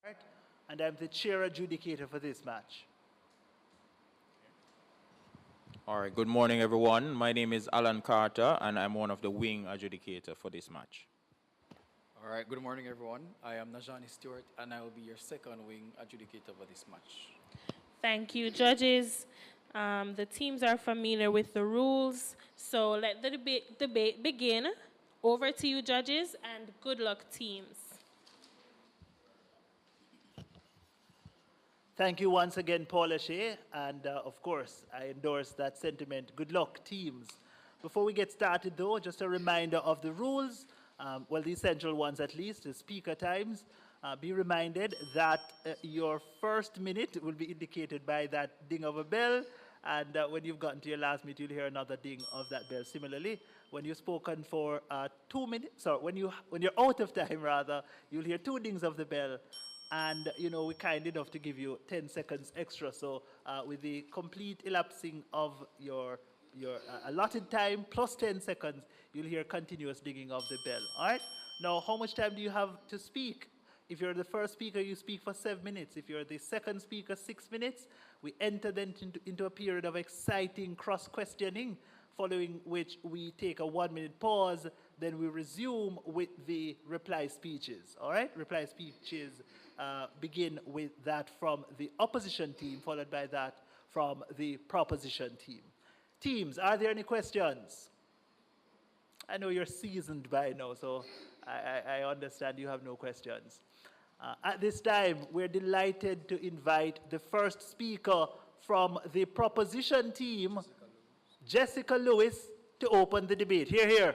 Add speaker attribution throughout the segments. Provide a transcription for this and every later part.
Speaker 1: Right? And I'm the chair adjudicator for this match.
Speaker 2: All right, good morning, everyone. My name is Alan Carter, and I'm one of the wing adjudicator for this match.
Speaker 3: All right, good morning, everyone. I am Najani Stewart, and I will be your second wing adjudicator for this match.
Speaker 4: Thank you, judges. The teams are familiar with the rules, so let the debate begin. Over to you, judges, and good luck, teams.
Speaker 1: Thank you once again, Paula Shea, and of course, I endorse that sentiment. Good luck, teams. Before we get started, though, just a reminder of the rules, well, the essential ones at least, the speaker times. Be reminded that your first minute will be indicated by that ding of a bell, and when you've gotten to your last minute, you'll hear another ding of that bell. Similarly, when you've spoken for 2 minutes, or when you're out of time, rather, you'll hear 2 dings of the bell. And, you know, we're kind enough to give you 10 seconds extra. So with the complete elapsing of your allotted time plus 10 seconds, you'll hear continuous dinging of the bell. All right? Now, how much time do you have to speak? If you're the first speaker, you speak for 7 minutes. If you're the second speaker, 6 minutes. We enter then into a period of exciting cross-questioning, following which we take a 1-minute pause. Then we resume with the reply speeches. All right? Reply speeches begin with that from the opposition team, followed by that from the proposition team. Teams, are there any questions? I know you're seasoned by now, so I understand you have no questions. At this time, we're delighted to invite the first speaker from the proposition team, Jessica Lewis, to open the debate. Hear, hear.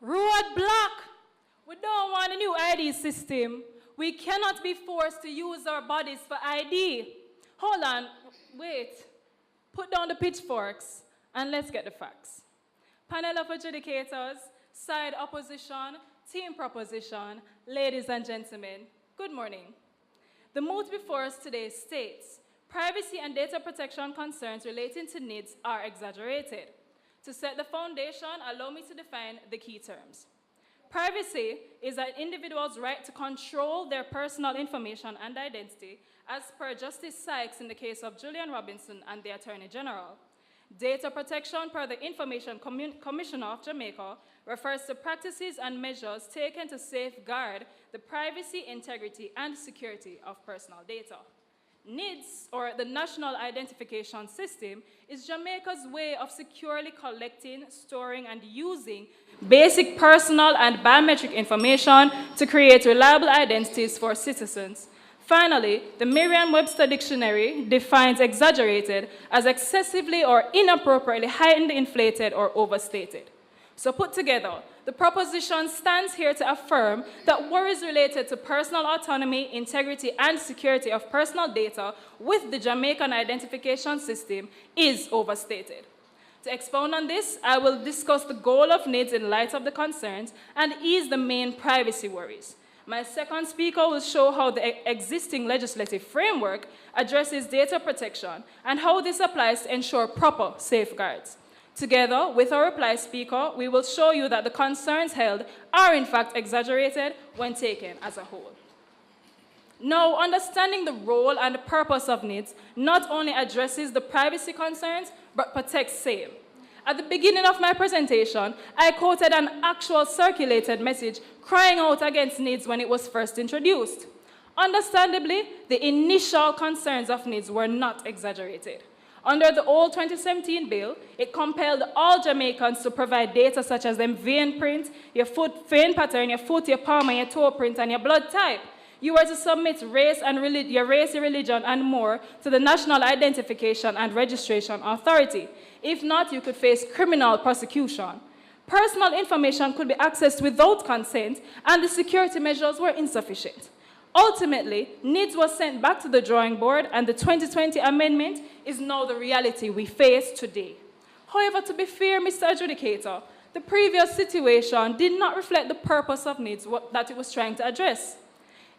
Speaker 5: Roadblock! We don't want a new ID system. We cannot be forced to use our bodies for ID. Hold on, wait. Put down the pitchforks and let's get the facts. Panel of adjudicators, side opposition, team proposition, ladies and gentlemen, good morning. The moot before us today states, privacy and data protection concerns relating to NIDs are exaggerated. To set the foundation, allow me to define the key terms. Privacy is an individual's right to control their personal information and identity, as per Justice Sykes in the case of Julian Robinson and the Attorney General. Data protection, per the Information Commissioner of Jamaica, refers to practices and measures taken to safeguard the privacy, integrity, and security of personal data. NIDS, or the National Identification System, is Jamaica's way of securely collecting, storing, and using basic personal and biometric information to create reliable identities for citizens. Finally, the Merriam-Webster Dictionary defines exaggerated as excessively or inappropriately heightened, inflated, or overstated. So put together, the proposition stands here to affirm that worries related to personal autonomy, integrity, and security of personal data with the Jamaican identification system is overstated. To expound on this, I will discuss the goal of NIDS in light of the concerns and ease the main privacy worries. My second speaker will show how the existing legislative framework addresses data protection and how this applies to ensure proper safeguards. Together with our reply speaker, we will show you that the concerns held are in fact exaggerated when taken as a whole. Now, understanding the role and the purpose of NIDS not only addresses the privacy concerns, but protects same. At the beginning of my presentation, I quoted an actual circulated message crying out against NIDS when it was first introduced. Understandably, the initial concerns of NIDS were not exaggerated. Under the old 2017 bill, it compelled all Jamaicans to provide data such as them vein print, your foot vein pattern, your foot, your palm, and your toe print, and your blood type. You were to submit race and your race, religion, and more to the National Identification and Registration Authority. If not, you could face criminal prosecution. Personal information could be accessed without consent, and the security measures were insufficient. Ultimately, NIDS was sent back to the drawing board, and the 2020 amendment is now the reality we face today. However, to be fair, Mr. Adjudicator, the previous situation did not reflect the purpose of NIDS that it was trying to address.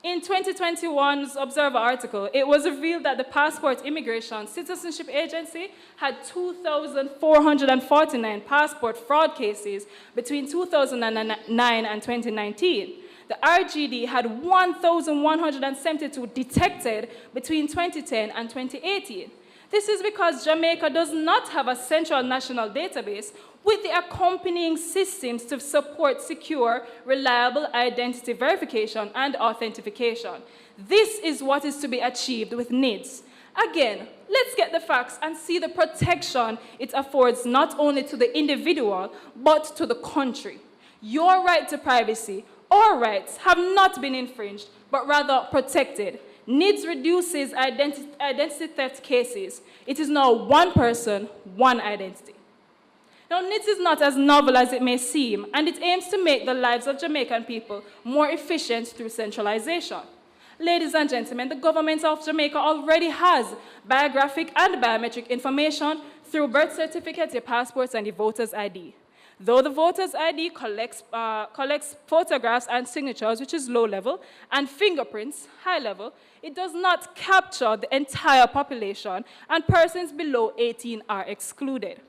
Speaker 5: In 2021's Observer article, it was revealed that the Passport Immigration Citizenship Agency had 2,449 passport fraud cases between 2009 and 2019. The RGD had 1,172 detected between 2010 and 2018. This is because Jamaica does not have a central national database with the accompanying systems to support secure, reliable identity verification and authentication. This is what is to be achieved with NIDS. Again, let's get the facts and see the protection it affords not only to the individual, but to the country. Your right to privacy, or rights, have not been infringed, but rather protected. NIDS reduces identity theft cases. It is now one person, one identity. Now, NIDS is not as novel as it may seem, and it aims to make the lives of Jamaican people more efficient through centralization. Ladies and gentlemen, the government of Jamaica already has biographic and biometric information through birth certificates, your passports, and your voter's ID. Though the voter's ID collects photographs and signatures, which is low level, and fingerprints, high level, it does not capture the entire population, and persons below 18 are excluded.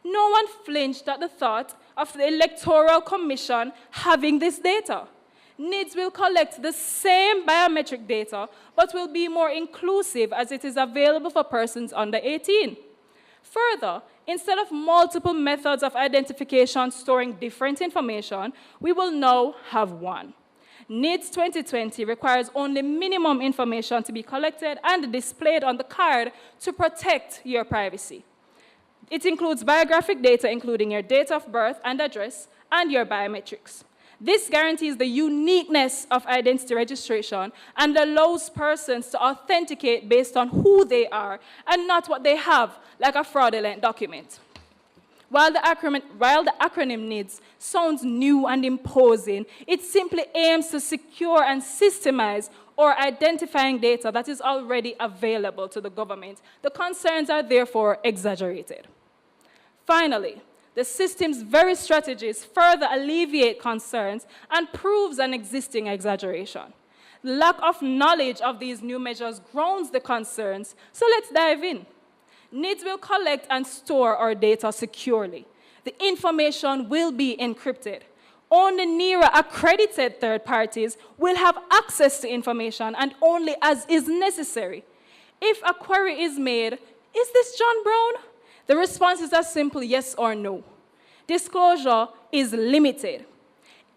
Speaker 5: No one flinched at the thought of the Electoral Commission having this data. NIDS will collect the same biometric data, but will be more inclusive as it is available for persons under 18. Further, instead of multiple methods of identification storing different information, we will now have one. NIDS 2020 requires only minimum information to be collected and displayed on the card to protect your privacy. It includes biographic data, including your date of birth and address, and your biometrics. This guarantees the uniqueness of identity registration and allows persons to authenticate based on who they are and not what they have, like a fraudulent document. While the acronym NIDS sounds new and imposing, it simply aims to secure and systemize or identifying data that is already available to the government. The concerns are therefore exaggerated. Finally, the system's very strategies further alleviate concerns and proves an existing exaggeration. Lack of knowledge of these new measures grounds the concerns, so let's dive in. NIDS will collect and store our data securely. The information will be encrypted. Only NERA accredited third parties will have access to information and only as is necessary. If a query is made, is this John Brown? The response is as simple yes or no. Disclosure is limited.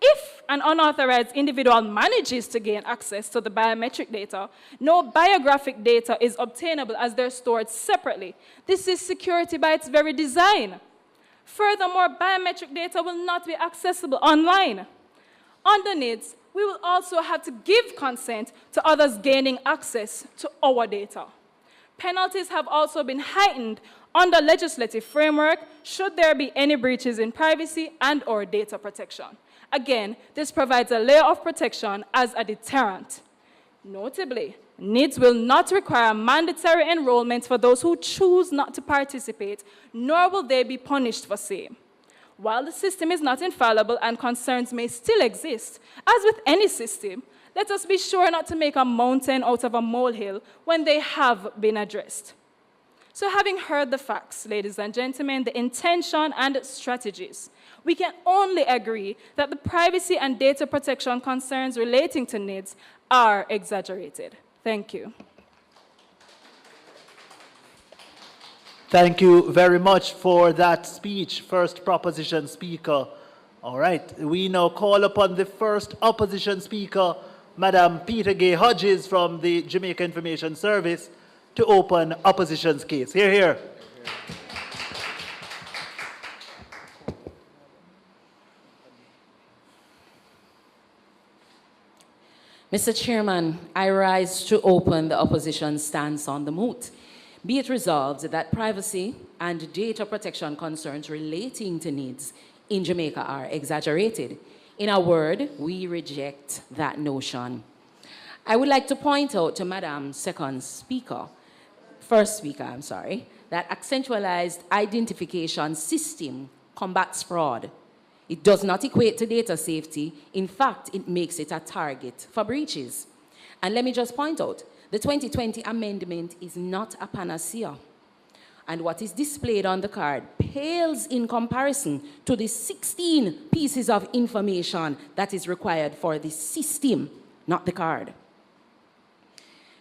Speaker 5: If an unauthorized individual manages to gain access to the biometric data, no biographic data is obtainable as they're stored separately. This is security by its very design. Furthermore, biometric data will not be accessible online. Under NIDS, we will also have to give consent to others gaining access to our data. Penalties have also been heightened under legislative framework should there be any breaches in privacy and/or data protection. Again, this provides a layer of protection as a deterrent. Notably, NIDS will not require mandatory enrollment for those who choose not to participate, nor will they be punished for same. While the system is not infallible and concerns may still exist, as with any system, let us be sure not to make a mountain out of a molehill when they have been addressed. So having heard the facts, ladies and gentlemen, the intention and strategies, we can only agree that the privacy and data protection concerns relating to NIDS are exaggerated. Thank you.
Speaker 1: Thank you very much for that speech, first proposition speaker. All right, we now call upon the first opposition speaker, Madam Peter Gay Hodges from the Jamaica Information Service, to open opposition's case. Hear, hear.
Speaker 6: Mr. Chairman, I rise to open the opposition's stance on the moot. Be it resolved that privacy and data protection concerns relating to NIDS in Jamaica are exaggerated. In a word, we reject that notion. I would like to point out to Madam First Speaker, that accentualized identification system combats fraud. It does not equate to data safety. In fact, it makes it a target for breaches. And let me just point out, the 2020 amendment is not a panacea. And what is displayed on the card pales in comparison to the 16 pieces of information that is required for the system, not the card.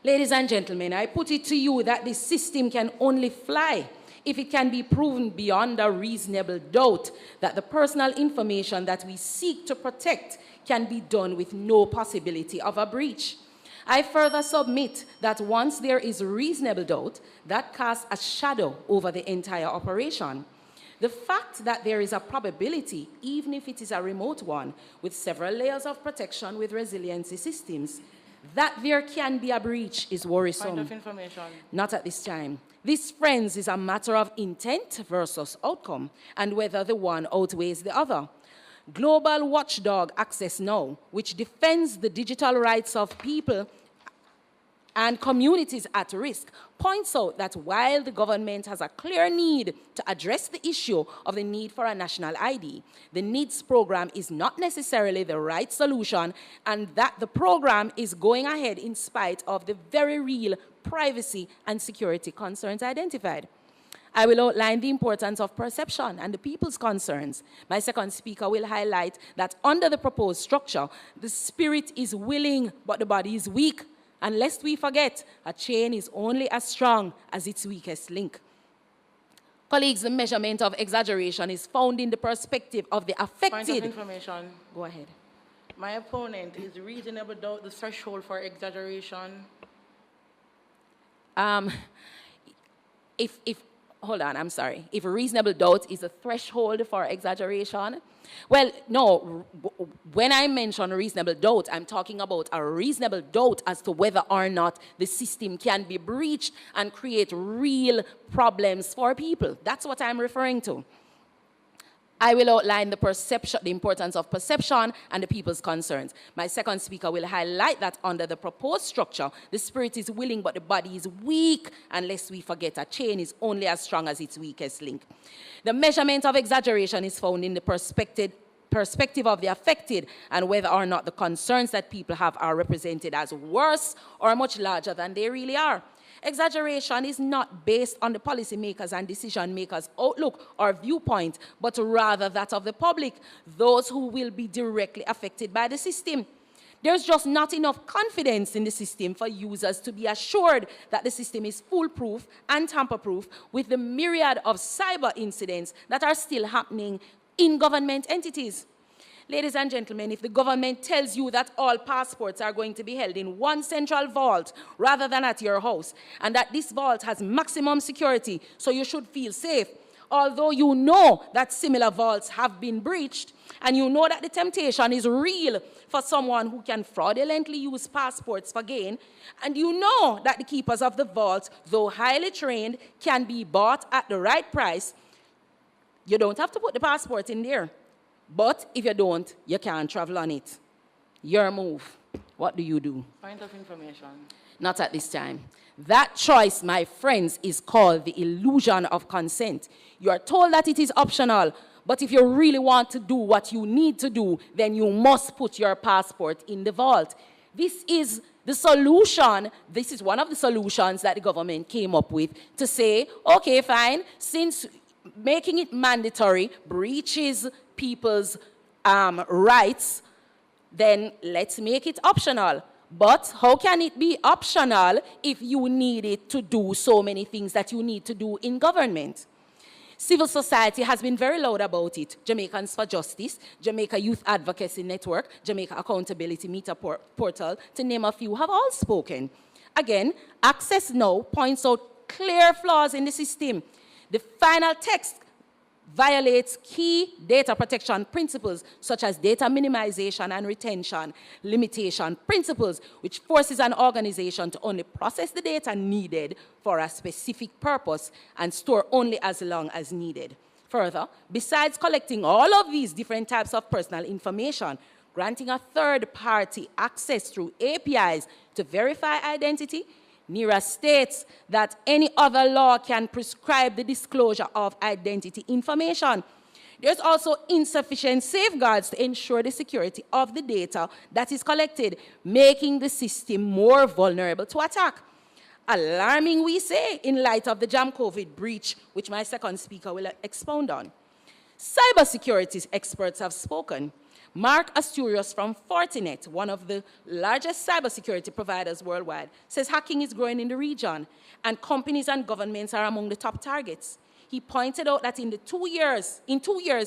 Speaker 6: Ladies and gentlemen, I put it to you that the system can only fly if it can be proven beyond a reasonable doubt that the personal information that we seek to protect can be done with no possibility of a breach. I further submit that once there is reasonable doubt, that casts a shadow over the entire operation. The fact that there is a probability, even if it is a remote one, with several layers of protection with resiliency systems, that there can be a breach is worrisome.
Speaker 7: Point of information.
Speaker 6: Not at this time. This, friends, is a matter of intent versus outcome, and whether the one outweighs the other. Global watchdog Access Now, which defends the digital rights of people and communities at risk, points out that while the government has a clear need to address the issue of the need for a national ID, the NEEDS program is not necessarily the right solution, and that the program is going ahead in spite of the very real privacy and security concerns identified. I will outline the importance of perception and the people's concerns. My second speaker will highlight that under the proposed structure, the spirit is willing, but the body is weak. And lest we forget, a chain is only as strong as its weakest link. Colleagues, the measurement of exaggeration is found in the perspective of the affected.
Speaker 7: Point of information.
Speaker 6: Go ahead.
Speaker 7: My opponent is reasonable doubt the threshold for exaggeration.
Speaker 6: Hold on, I'm sorry. If reasonable doubt is a threshold for exaggeration, well, no, when I mention reasonable doubt, I'm talking about a reasonable doubt as to whether or not the system can be breached and create real problems for people. That's what I'm referring to. I will outline the importance of perception and the people's concerns. My second speaker will highlight that under the proposed structure, the spirit is willing, but the body is weak, unless we forget a chain is only as strong as its weakest link. The measurement of exaggeration is found in the perspective of the affected and whether or not the concerns that people have are represented as worse or much larger than they really are. Exaggeration is not based on the policymakers and decision makers' outlook or viewpoint, but rather that of the public, those who will be directly affected by the system. There's just not enough confidence in the system for users to be assured that the system is foolproof and tamper-proof with the myriad of cyber incidents that are still happening in government entities. Ladies and gentlemen, if the government tells you that all passports are going to be held in one central vault rather than at your house, and that this vault has maximum security, so you should feel safe, although you know that similar vaults have been breached, and you know that the temptation is real for someone who can fraudulently use passports for gain, and you know that the keepers of the vault, though highly trained, can be bought at the right price, you don't have to put the passport in there. But if you don't, you can't travel on it. Your move. What do you do?
Speaker 7: Point of information.
Speaker 6: Not at this time. That choice, my friends, is called the illusion of consent. You are told that it is optional, but if you really want to do what you need to do, then you must put your passport in the vault. This is the solution. This is one of the solutions that the government came up with to say, okay, fine, since making it mandatory breaches people's rights, then let's make it optional. But how can it be optional if you need it to do so many things that you need to do in government? Civil society has been very loud about it. Jamaicans for Justice, Jamaica Youth Advocacy Network, Jamaica Accountability Meter Portal, to name a few, have all spoken. Again, Access Now points out clear flaws in the system. The final text violates key data protection principles such as data minimization and retention limitation principles, which forces an organization to only process the data needed for a specific purpose and store only as long as needed. Further, besides collecting all of these different types of personal information, granting a third-party access through APIs to verify identity, NERA states that any other law can prescribe the disclosure of identity information. There's also insufficient safeguards to ensure the security of the data that is collected, making the system more vulnerable to attack. Alarming, we say, in light of the Jam-COVID breach, which my second speaker will expound on. Cybersecurity experts have spoken. Mark Asturias from Fortinet, one of the largest cybersecurity providers worldwide, says hacking is growing in the region, and companies and governments are among the top targets. He pointed out that in 2 years,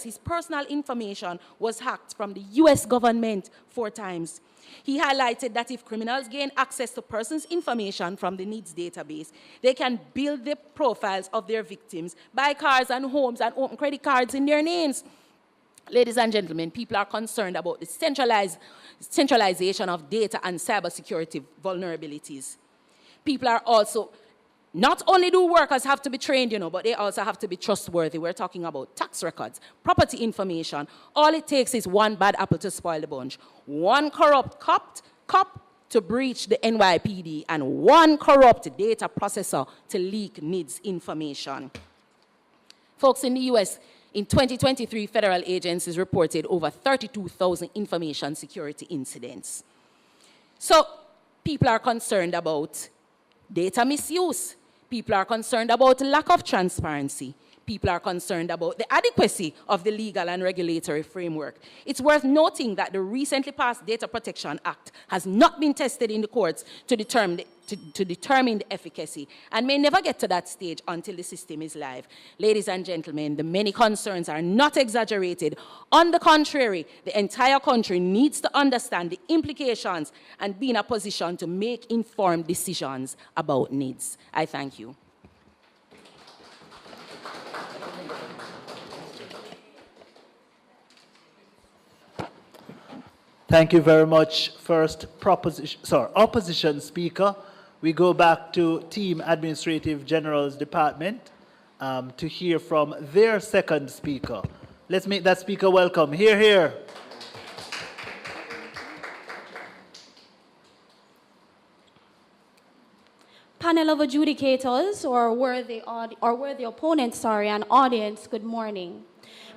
Speaker 6: his personal information was hacked from the US government 4 times. He highlighted that if criminals gain access to persons' information from the NIDS database, they can build the profiles of their victims, buy cars and homes, and open credit cards in their names. Ladies and gentlemen, people are concerned about the centralization of data and cybersecurity vulnerabilities. People are also, not only do workers have to be trained, but they also have to be trustworthy. We're talking about tax records, property information. All it takes is one bad apple to spoil the bunch. One corrupt cop to breach the NYPD, and one corrupt data processor to leak NIDS information. Folks, in the US, in 2023, federal agencies reported over 32,000 information security incidents. So people are concerned about data misuse. People are concerned about lack of transparency. People are concerned about the adequacy of the legal and regulatory framework. It's worth noting that the recently passed Data Protection Act has not been tested in the courts to determine the efficacy, and may never get to that stage until the system is live. Ladies and gentlemen, the many concerns are not exaggerated. On the contrary, the entire country needs to understand the implications and be in a position to make informed decisions about needs. I thank you.
Speaker 1: Thank you very much. First, opposition speaker. We go back to Team Administrative General's Department to hear from their second speaker. Let's make that speaker welcome. Hear, hear.
Speaker 8: Panel of adjudicators, or worthy opponents, and audience, good morning.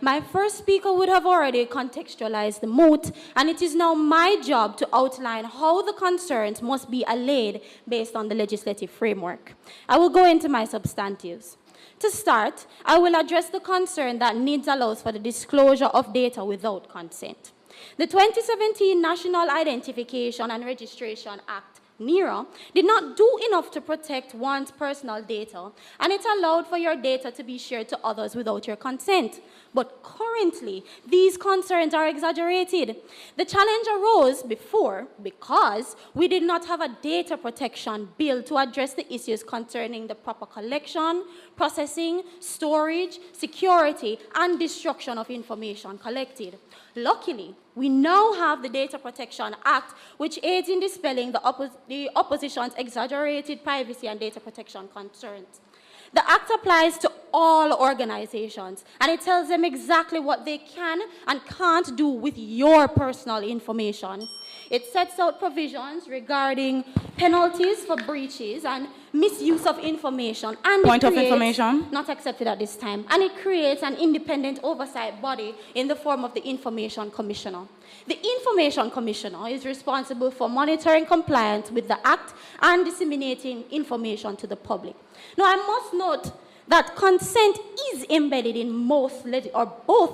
Speaker 8: My first speaker would have already contextualized the moot, and it is now my job to outline how the concerns must be allayed based on the legislative framework. I will go into my substantives. To start, I will address the concern that NIDS allows for the disclosure of data without consent. The 2017 National Identification and Registration Act, NIRA, did not do enough to protect one's personal data, and it allowed for your data to be shared to others without your consent. But currently, these concerns are exaggerated. The challenge arose because we did not have a data protection bill to address the issues concerning the proper collection, processing, storage, security, and destruction of information collected. Luckily, we now have the Data Protection Act, which aids in dispelling the opposition's exaggerated privacy and data protection concerns. The Act applies to all organizations, and it tells them exactly what they can and can't do with your personal information. It sets out provisions regarding penalties for breaches and misuse of information. And point of information. Not accepted at this time. And it creates an independent oversight body in the form of the Information Commissioner. The Information Commissioner is responsible for monitoring compliance with the Act and disseminating information to the public. Now, I must note that consent is embedded in both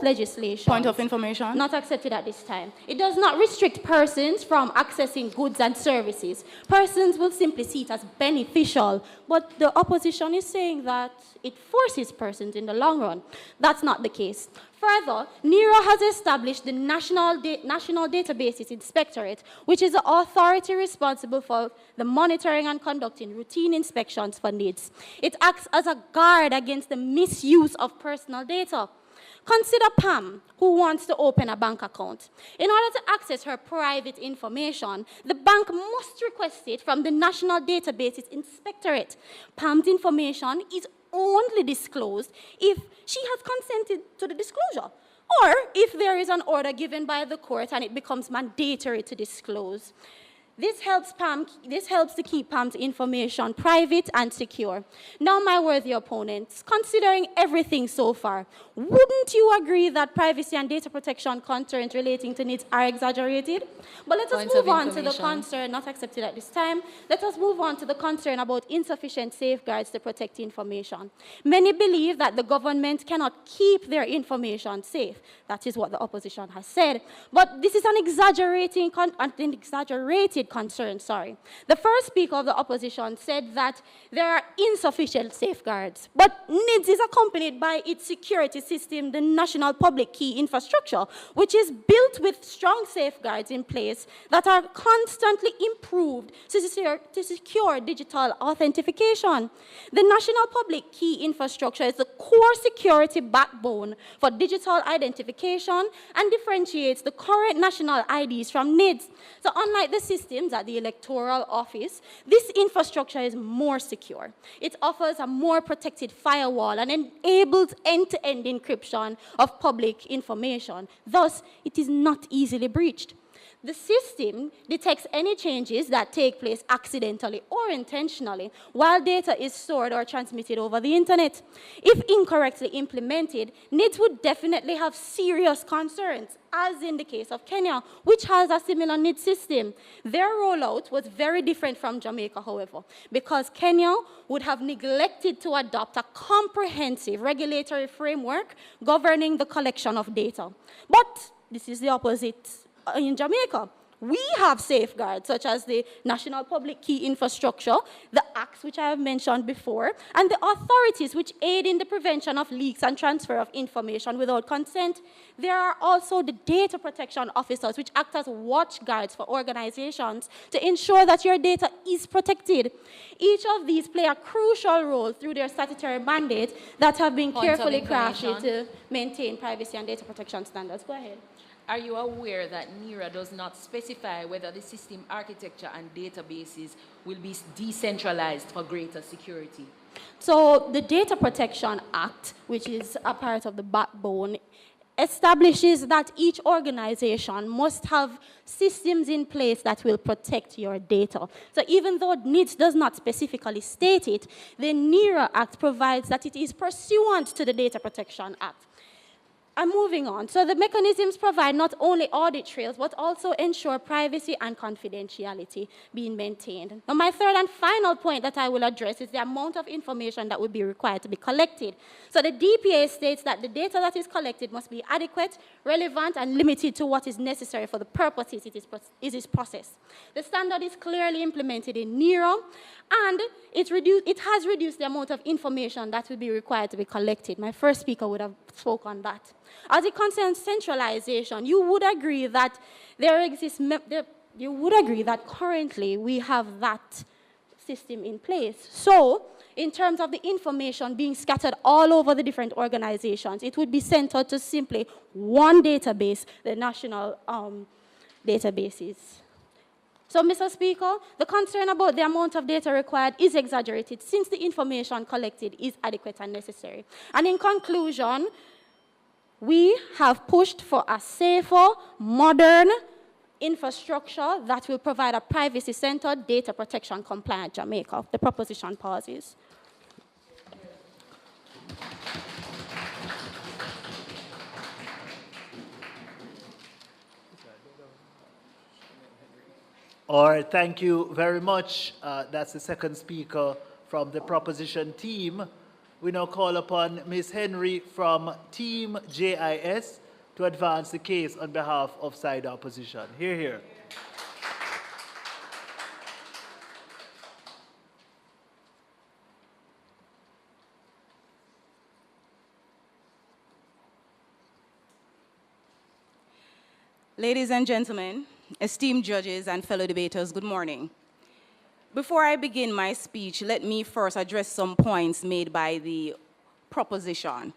Speaker 8: legislation. Point of information. Not accepted at this time. It does not restrict persons from accessing goods and services. Persons will simply see it as beneficial, but the opposition is saying that it forces persons in the long run. That's not the case. Further, NIRA has established the National Databases Inspectorate, which is the authority responsible for the monitoring and conducting routine inspections for NIDS. It acts as a guard against the misuse of personal data. Consider Pam, who wants to open a bank account. In order to access her private information, the bank must request it from the National Databases Inspectorate. Pam's information is only disclosed if she has consented to the disclosure, or if there is an order given by the court and it becomes mandatory to disclose. This helps to keep PAM's information private and secure. Now, my worthy opponents, considering everything so far, wouldn't you agree that privacy and data protection concerns relating to NIDS are exaggerated? But let us move on to the concern not accepted at this time. Let us move on to the concern about insufficient safeguards to protect information. Many believe that the government cannot keep their information safe. That is what the opposition has said. But this is an exaggerated concern. The first speaker of the opposition said that there are insufficient safeguards, but NIDS is accompanied by its security system, the National Public Key Infrastructure, which is built with strong safeguards in place that are constantly improved to secure digital authentication. The National Public Key Infrastructure is the core security backbone for digital identification and differentiates the current national IDs from NIDS. So unlike the systems at the Electoral Office, this infrastructure is more secure. It offers a more protected firewall and enables end-to-end encryption of public information. Thus, it is not easily breached. The system detects any changes that take place accidentally or intentionally while data is stored or transmitted over the internet. If incorrectly implemented, NIDS would definitely have serious concerns, as in the case of Kenya, which has a similar NIDS system. Their rollout was very different from Jamaica, however, because Kenya would have neglected to adopt a comprehensive regulatory framework governing the collection of data. But this is the opposite. In Jamaica, we have safeguards such as the National Public Key Infrastructure, the acts which I have mentioned before, and the authorities which aid in the prevention of leaks and transfer of information without consent. There are also the data protection officers which act as watchguards for organizations to ensure that your data is protected. Each of these play a crucial role through their statutory mandate that have been carefully crafted to maintain privacy and data protection standards. Go ahead.
Speaker 6: Are you aware that NERA does not specify whether the system architecture and databases will be decentralized for greater security?
Speaker 8: So the Data Protection Act, which is a part of the backbone, establishes that each organization must have systems in place that will protect your data. So even though NIDS does not specifically state it, the NERA Act provides that it is pursuant to the Data Protection Act. I'm moving on. So the mechanisms provide not only audit trails, but also ensure privacy and confidentiality being maintained. Now, my third and final point that I will address is the amount of information that would be required to be collected. So the DPA states that the data that is collected must be adequate, relevant, and limited to what is necessary for the purposes it is processed. The standard is clearly implemented in NERA, and it has reduced the amount of information that will be required to be collected. My first speaker would have spoke on that. As it concerns centralization, you would agree that currently we have that system in place. So, in terms of the information being scattered all over the different organizations, it would be centered to simply one database, the national databases. So, Mr. Speaker, the concern about the amount of data required is exaggerated since the information collected is adequate and necessary. And in conclusion, we have pushed for a safer, modern infrastructure that will provide a privacy-centered, data protection compliant Jamaica. The proposition pauses.
Speaker 1: All right, thank you very much. That's the second speaker from the proposition team. We now call upon Ms. Henry from Team JIS to advance the case on behalf of side opposition. Hear, hear.
Speaker 9: Ladies and gentlemen, esteemed judges and fellow debaters, good morning. Before I begin my speech, let me first address some points made by the proposition.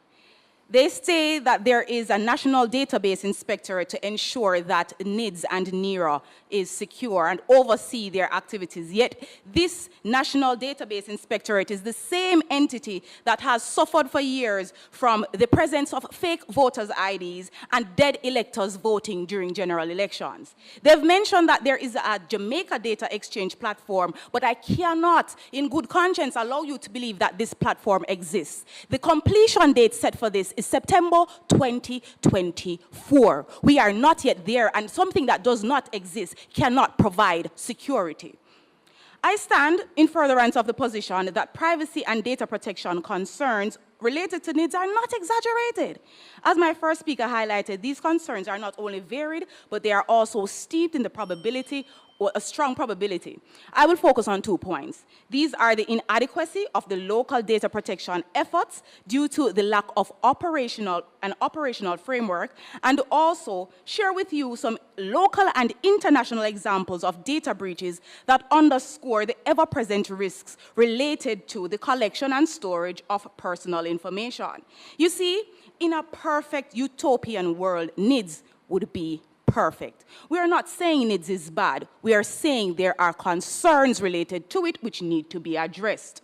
Speaker 9: They say that there is a national database inspectorate to ensure that NIDS and NERA is secure and oversee their activities. Yet this national database inspectorate is the same entity that has suffered for years from the presence of fake voters' IDs and dead electors voting during general elections. They've mentioned that there is a Jamaica data exchange platform, but I cannot, in good conscience, allow you to believe that this platform exists. The completion date set for this is September 2024. We are not yet there, and something that does not exist cannot provide security. I stand in furtherance of the position that privacy and data protection concerns related to NIDS are not exaggerated. As my first speaker highlighted, these concerns are not only varied, but they are also steeped in the probability, or a strong probability. I will focus on 2 points. These are the inadequacy of the local data protection efforts due to the lack of operational framework, and also share with you some local and international examples of data breaches that underscore the ever-present risks related to the collection and storage of personal information. You see, in a perfect utopian world, NIDS would be perfect. We are not saying NIDS is bad. We are saying there are concerns related to it which need to be addressed.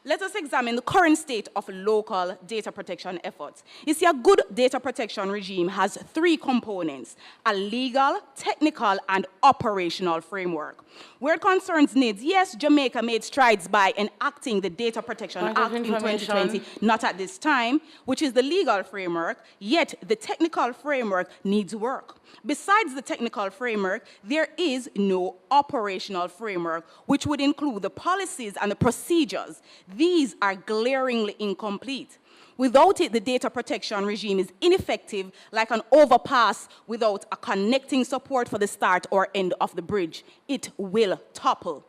Speaker 9: Let us examine the current state of local data protection efforts. You see, a good data protection regime has 3 components: a legal, technical, and operational framework. Where it concerns NIDS, yes, Jamaica made strides by enacting the Data Protection Act in 2020, not at this time, which is the legal framework, yet the technical framework needs work. Besides the technical framework, there is no operational framework, which would include the policies and the procedures. These are glaringly incomplete. Without it, the data protection regime is ineffective, like an overpass without a connecting support for the start or end of the bridge. It will topple.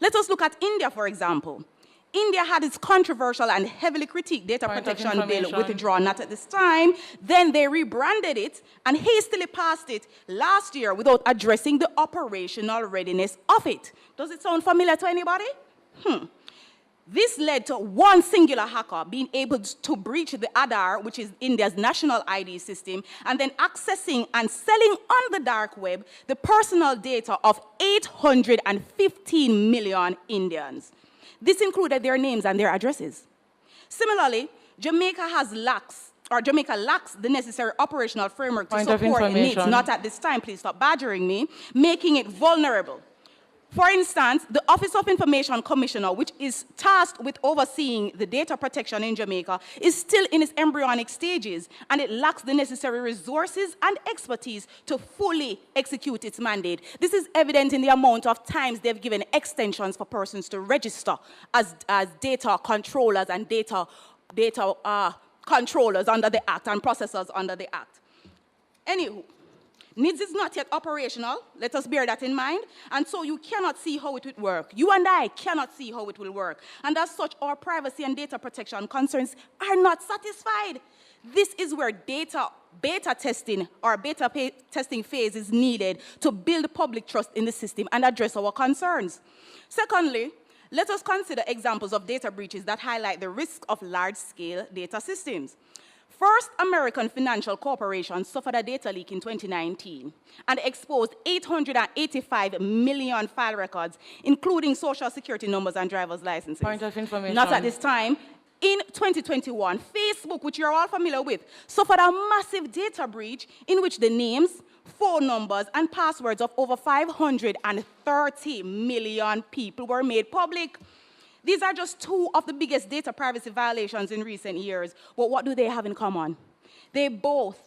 Speaker 9: Let us look at India, for example. India had its controversial and heavily critiqued data protection bill withdrawn, not at this time. Then they rebranded it and hastily passed it last year without addressing the operational readiness of it. Does it sound familiar to anybody? This led to one singular hacker being able to breach the Aadhaar, which is India's national ID system, and then accessing and selling on the dark web the personal data of 815 million Indians. This included their names and their addresses. Similarly, Jamaica lacks the necessary operational framework to support NIDS, not at this time, please stop badgering me, making it vulnerable. For instance, the Office of Information Commissioner, which is tasked with overseeing the data protection in Jamaica, is still in its embryonic stages, and it lacks the necessary resources and expertise to fully execute its mandate. This is evident in the amount of times they've given extensions for persons to register as data controllers and data controllers under the Act and processors under the Act. Anywho, NIDS is not yet operational, let us bear that in mind, and so you cannot see how it would work. You and I cannot see how it will work, and as such, our privacy and data protection concerns are not satisfied. This is where beta testing phase is needed to build public trust in the system and address our concerns. Secondly, let us consider examples of data breaches that highlight the risk of large-scale data systems. First American Financial Corporation suffered a data leak in 2019 and exposed 885 million file records, including social security numbers and driver's licenses.
Speaker 7: Point of information.
Speaker 9: Not at this time. In 2021, Facebook, which you're all familiar with, suffered a massive data breach in which the names, phone numbers, and passwords of over 530 million people were made public. These are just 2 of the biggest data privacy violations in recent years. But what do they have in common? They both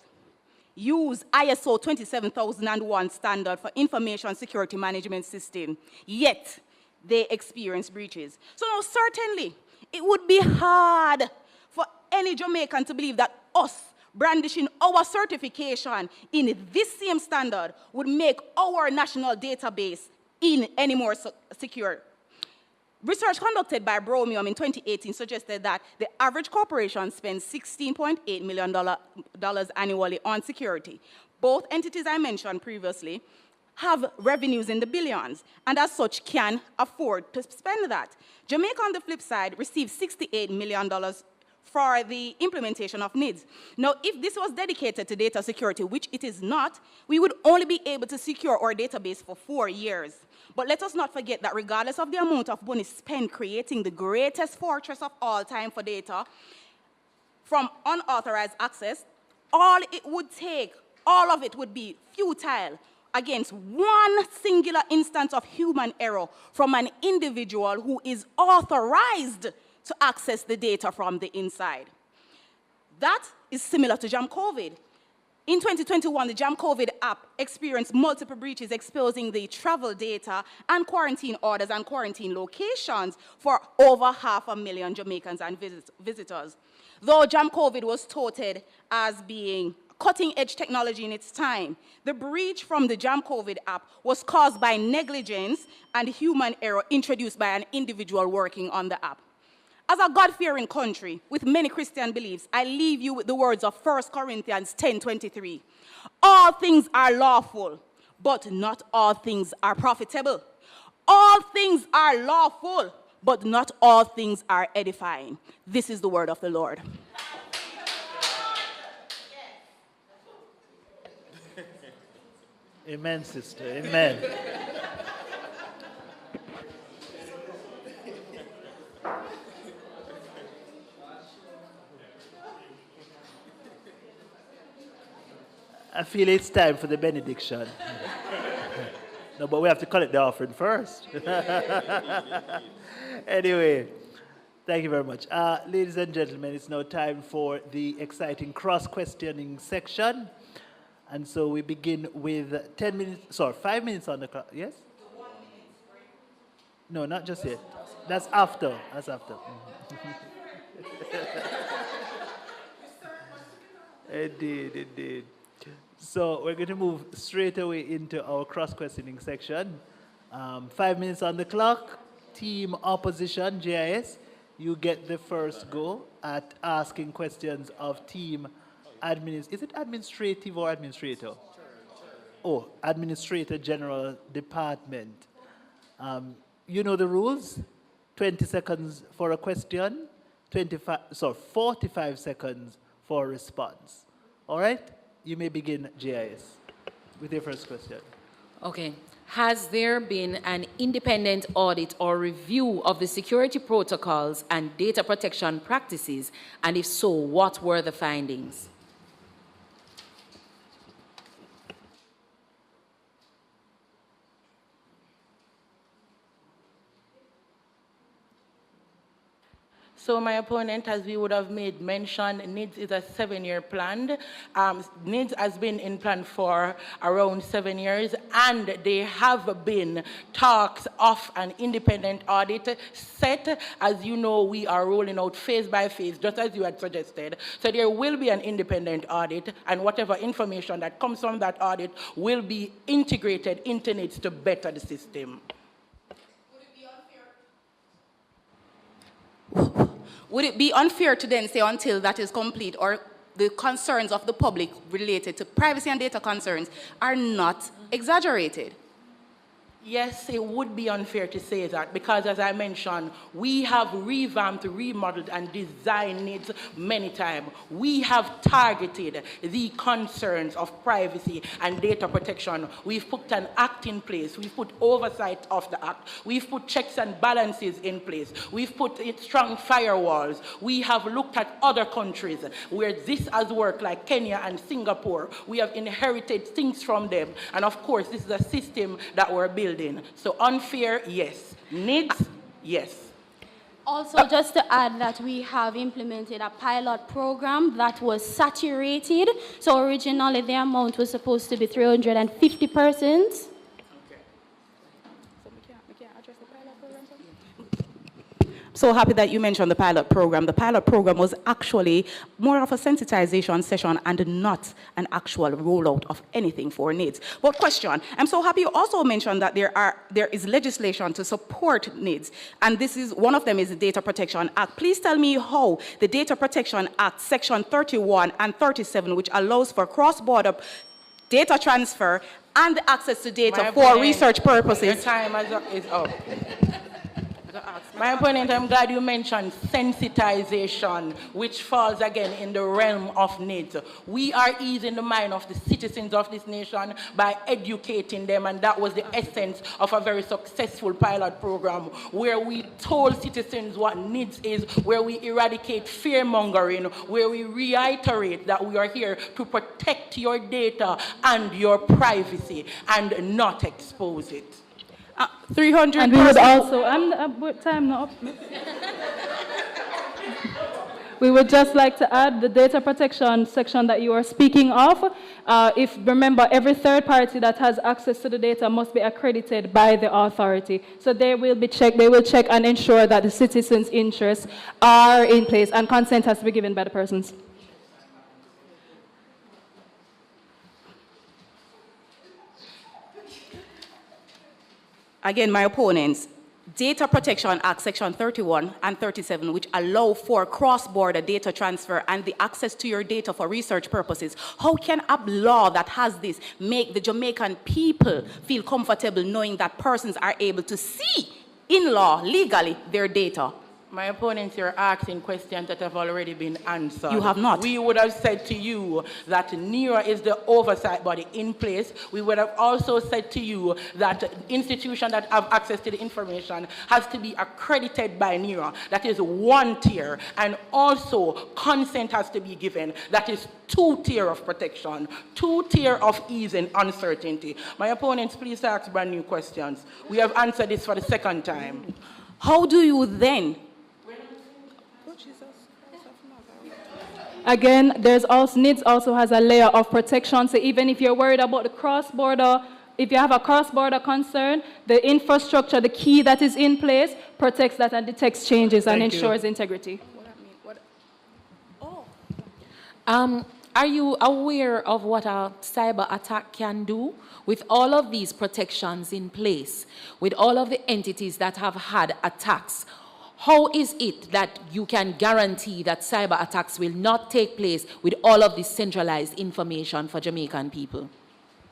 Speaker 9: use ISO 27001 standard for information security management system, yet they experience breaches. So now certainly, it would be hard for any Jamaican to believe that us brandishing our certification in this same standard would make our national database any more secure. Research conducted by Bromium in 2018 suggested that the average corporation spends $16.8 million annually on security. Both entities I mentioned previously have revenues in the billions, and as such can afford to spend that. Jamaica, on the flip side, received $68 million for the implementation of NIDS. Now, if this was dedicated to data security, which it is not, we would only be able to secure our database for 4 years. But let us not forget that regardless of the amount of money spent creating the greatest fortress of all time for data, from unauthorized access, all it would take, all of it would be futile against one singular instance of human error from an individual who is authorized to access the data from the inside. That is similar to JamCovid. In 2021, the JamCovid app experienced multiple breaches exposing the travel data and quarantine orders and quarantine locations for over 500,000 Jamaicans and visitors. Though JamCovid was touted as being cutting-edge technology in its time, the breach from the JamCovid app was caused by negligence and human error introduced by an individual working on the app. As a God-fearing country with many Christian beliefs, I leave you with the words of 1 Corinthians 10:23. All things are lawful, but not all things are profitable. All things are lawful, but not all things are edifying. This is the word of the Lord.
Speaker 1: Amen, sister. Amen. I feel it's time for the benediction. No, but we have to collect the offering first. Anyway, thank you very much. Ladies and gentlemen, it's now time for the exciting cross-questioning section. And so we begin with 5 minutes on the clock. Yes? No, not just yet. That's after. That's after. Indeed. So we're going to move straight away into our cross-questioning section. 5 minutes on the clock. Team opposition, JIS, you get the first go at asking questions of team is it administrative or administrator? Oh, administrator general department. You know the rules. 20 seconds for a question, 45 seconds for a response. All right? You may begin, JIS, with your first question.
Speaker 6: Okay. Has there been an independent audit or review of the security protocols and data protection practices? And if so, what were the findings?
Speaker 7: So my opponent, as we would have made mention, NIDS is a 7-year plan. NIDS has been in plan for around 7 years, and there have been talks of an independent audit set. As you know, we are rolling out phase by phase, just as you had suggested. So there will be an independent audit, and whatever information that comes from that audit will be integrated into NIDS to better the system.
Speaker 9: Would it be unfair to then say until that is complete or the concerns of the public related to privacy and data concerns are not exaggerated?
Speaker 7: Yes, it would be unfair to say that because, as I mentioned, we have revamped, remodeled, and designed it many times. We have targeted the concerns of privacy and data protection. We've put an act in place. We've put oversight of the act. We've put checks and balances in place. We've put strong firewalls. We have looked at other countries where this has worked, like Kenya and Singapore. We have inherited things from them. And of course, this is a system that we're building. So unfair, yes. NIDS, yes.
Speaker 8: Also, just to add that we have implemented a pilot program that was saturated. So originally the amount was supposed to be 350 persons.
Speaker 9: So happy that you mentioned the pilot program. The pilot program was actually more of a sensitization session and not an actual rollout of anything for NIDS. But question, I'm so happy you also mentioned that there is legislation to support NIDS, and this is one of them is the Data Protection Act. Please tell me how the Data Protection Act, Section 31 and 37, which allows for cross-border data transfer and the access to data for research purposes.
Speaker 7: Your time is up. My opponent, I'm glad you mentioned sensitization, which falls again in the realm of needs. We are easing the mind of the citizens of this nation by educating them, and that was the essence of a very successful pilot program where we told citizens what needs is, where we eradicate fear-mongering, where we reiterate that we are here to protect your data and your privacy and not expose it.
Speaker 9: 300.
Speaker 5: And we would also, time now. We would just like to add the data protection section that you are speaking of. Remember, every third party that has access to the data must be accredited by the authority. So they will check and ensure that the citizens' interests are in place and consent has to be given by the persons.
Speaker 9: Again, my opponents, Data Protection Act Section 31 and 37, which allow for cross-border data transfer and the access to your data for research purposes. How can a law that has this make the Jamaican people feel comfortable knowing that persons are able to see in law, legally, their data?
Speaker 7: My opponents are asking questions that have already been answered.
Speaker 9: You have not.
Speaker 7: We would have said to you that NERA is the oversight body in place. We would have also said to you that institutions that have access to the information has to be accredited by NERA. That is one tier. And also consent has to be given. That is 2 tier of protection, 2 tier of ease and uncertainty. My opponents, please ask brand new questions. We have answered this for the second time.
Speaker 9: How do you then?
Speaker 5: Again, NIDS also has a layer of protection. So even if you're worried about the cross-border, if you have a cross-border concern, the infrastructure, the key that is in place, protects that and detects changes and ensures integrity.
Speaker 6: Are you aware of what a cyber attack can do? With all of these protections in place, with all of the entities that have had attacks, how is it that you can guarantee that cyber attacks will not take place with all of this centralized information for Jamaican people?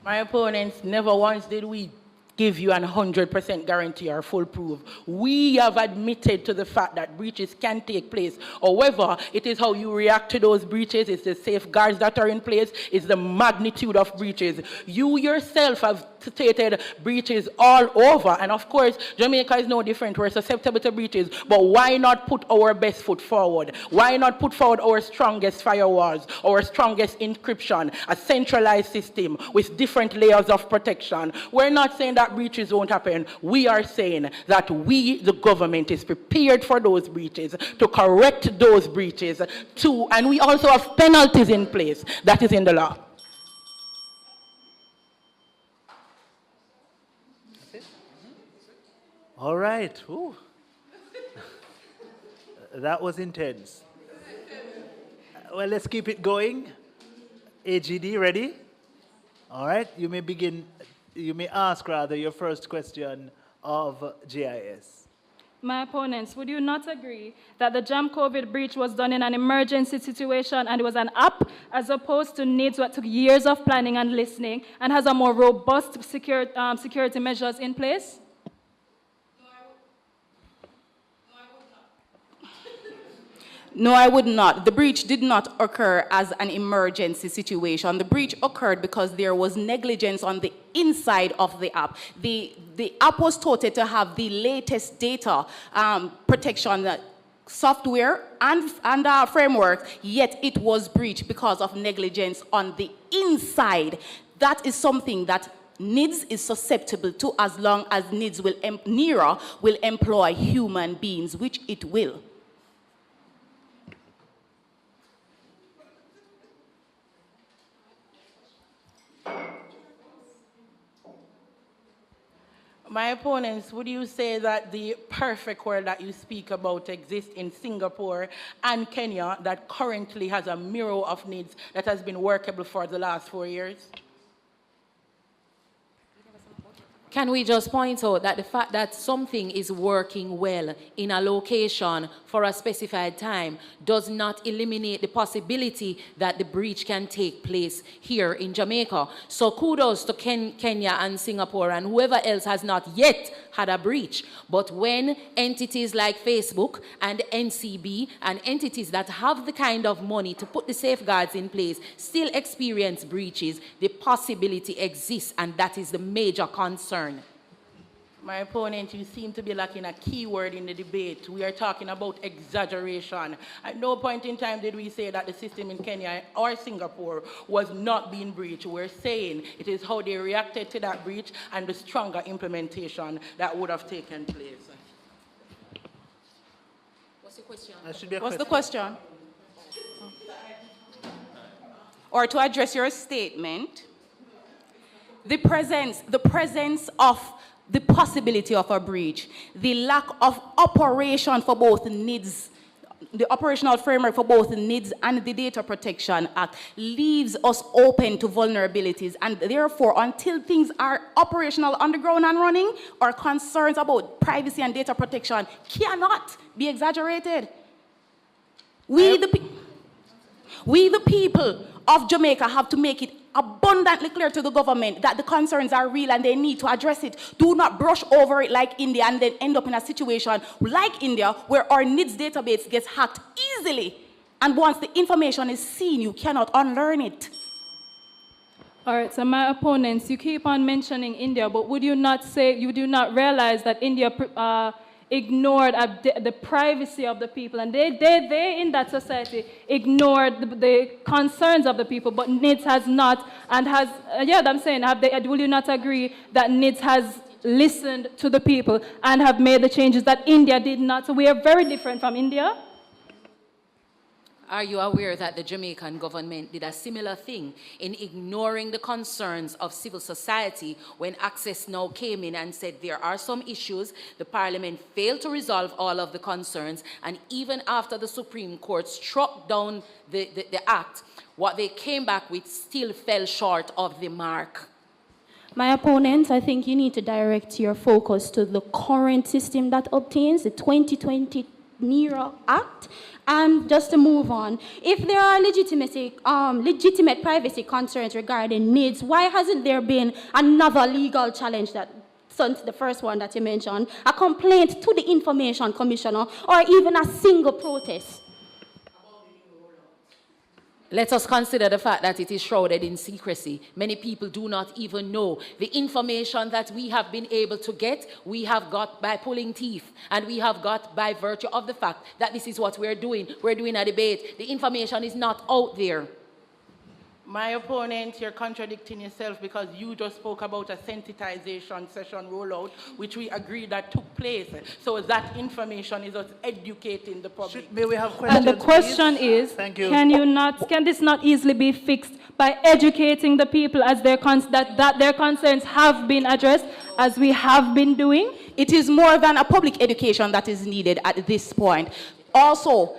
Speaker 7: My opponents, never once did we give you an 100% guarantee or full proof. We have admitted to the fact that breaches can take place. However, it is how you react to those breaches, it's the safeguards that are in place, it's the magnitude of breaches. You yourself have stated breaches all over, and of course, Jamaica is no different. We're susceptible to breaches, but why not put our best foot forward? Why not put forward our strongest firewalls, our strongest encryption, a centralized system with different layers of protection? We're not saying that breaches won't happen. We are saying that we, the government, is prepared for those breaches, to correct those breaches, and we also have penalties in place. That is in the law.
Speaker 1: All right. Ooh. That was intense. Well, let's keep it going. AGD, ready? All right. You may ask rather your first question of GIS.
Speaker 5: My opponents, would you not agree that the Jam COVID breach was done in an emergency situation and it was an app as opposed to NIDS what took years of planning and listening and has a more robust security measures in place?
Speaker 9: No, I would not. The breach did not occur as an emergency situation. The breach occurred because there was negligence on the inside of the app. The app was touted to have the latest data protection software and framework, yet it was breached because of negligence on the inside. That is something that NIDS is susceptible to as long as NERA will employ human beings, which it will.
Speaker 7: My opponents, would you say that the perfect world that you speak about exists in Singapore and Kenya that currently has a mirror of needs that has been workable for the last 4 years?
Speaker 6: Can we just point out that the fact that something is working well in a location for a specified time does not eliminate the possibility that the breach can take place here in Jamaica. So kudos to Kenya and Singapore and whoever else has not yet had a breach. But when entities like Facebook and NCB and entities that have the kind of money to put the safeguards in place still experience breaches, the possibility exists, and that is the major concern.
Speaker 7: My opponent, you seem to be lacking a key word in the debate. We are talking about exaggeration. At no point in time did we say that the system in Kenya or Singapore was not being breached. We're saying it is how they reacted to that breach and the stronger implementation that would have taken place.
Speaker 6: What's the question?
Speaker 9: What's the question? Or to address your statement, the presence of the possibility of a breach, the lack of operation for both needs, the operational framework for both the NIDS and the Data Protection Act leaves us open to vulnerabilities, and therefore, until things are operational on the ground and running, our concerns about privacy and data protection cannot be exaggerated. We the people of Jamaica have to make it abundantly clear to the government that the concerns are real and they need to address it. Do not brush over it like India and then end up in a situation like India where our NIDS database gets hacked easily. And once the information is seen, you cannot unlearn it.
Speaker 5: All right, so my opponents, you keep on mentioning India, but would you not say, you do not realize that India ignored the privacy of the people, and they in that society ignored the concerns of the people, but NIDS has not, and has, I'm saying, will you not agree that NIDS has listened to the people and have made the changes that India did not? So we are very different from India.
Speaker 6: Are you aware that the Jamaican government did a similar thing in ignoring the concerns of civil society when Access Now came in and said there are some issues, the Parliament failed to resolve all of the concerns, and even after the Supreme Court struck down the act, what they came back with still fell short of the mark?
Speaker 8: My opponents, I think you need to direct your focus to the current system that obtains the 2020 NERA Act. And just to move on, if there are legitimate privacy concerns regarding NIDS, why hasn't there been another legal challenge that, since the first one that you mentioned, a complaint to the Information Commissioner, or even a single protest?
Speaker 6: Let us consider the fact that it is shrouded in secrecy. Many people do not even know. The information that we have been able to get, we have got by pulling teeth, and we have got by virtue of the fact that this is what we're doing. We're doing a debate. The information is not out there.
Speaker 7: My opponent, you're contradicting yourself because you just spoke about a sensitization session rollout, which we agreed that took place. So that information is us educating the public.
Speaker 1: May we have questions?
Speaker 5: And the question
Speaker 1: please?
Speaker 5: is,
Speaker 1: Thank you.
Speaker 5: can this not easily be fixed by educating the people as their that their concerns have been addressed, as we have been doing?
Speaker 9: It is more than a public education that is needed at this point. Also,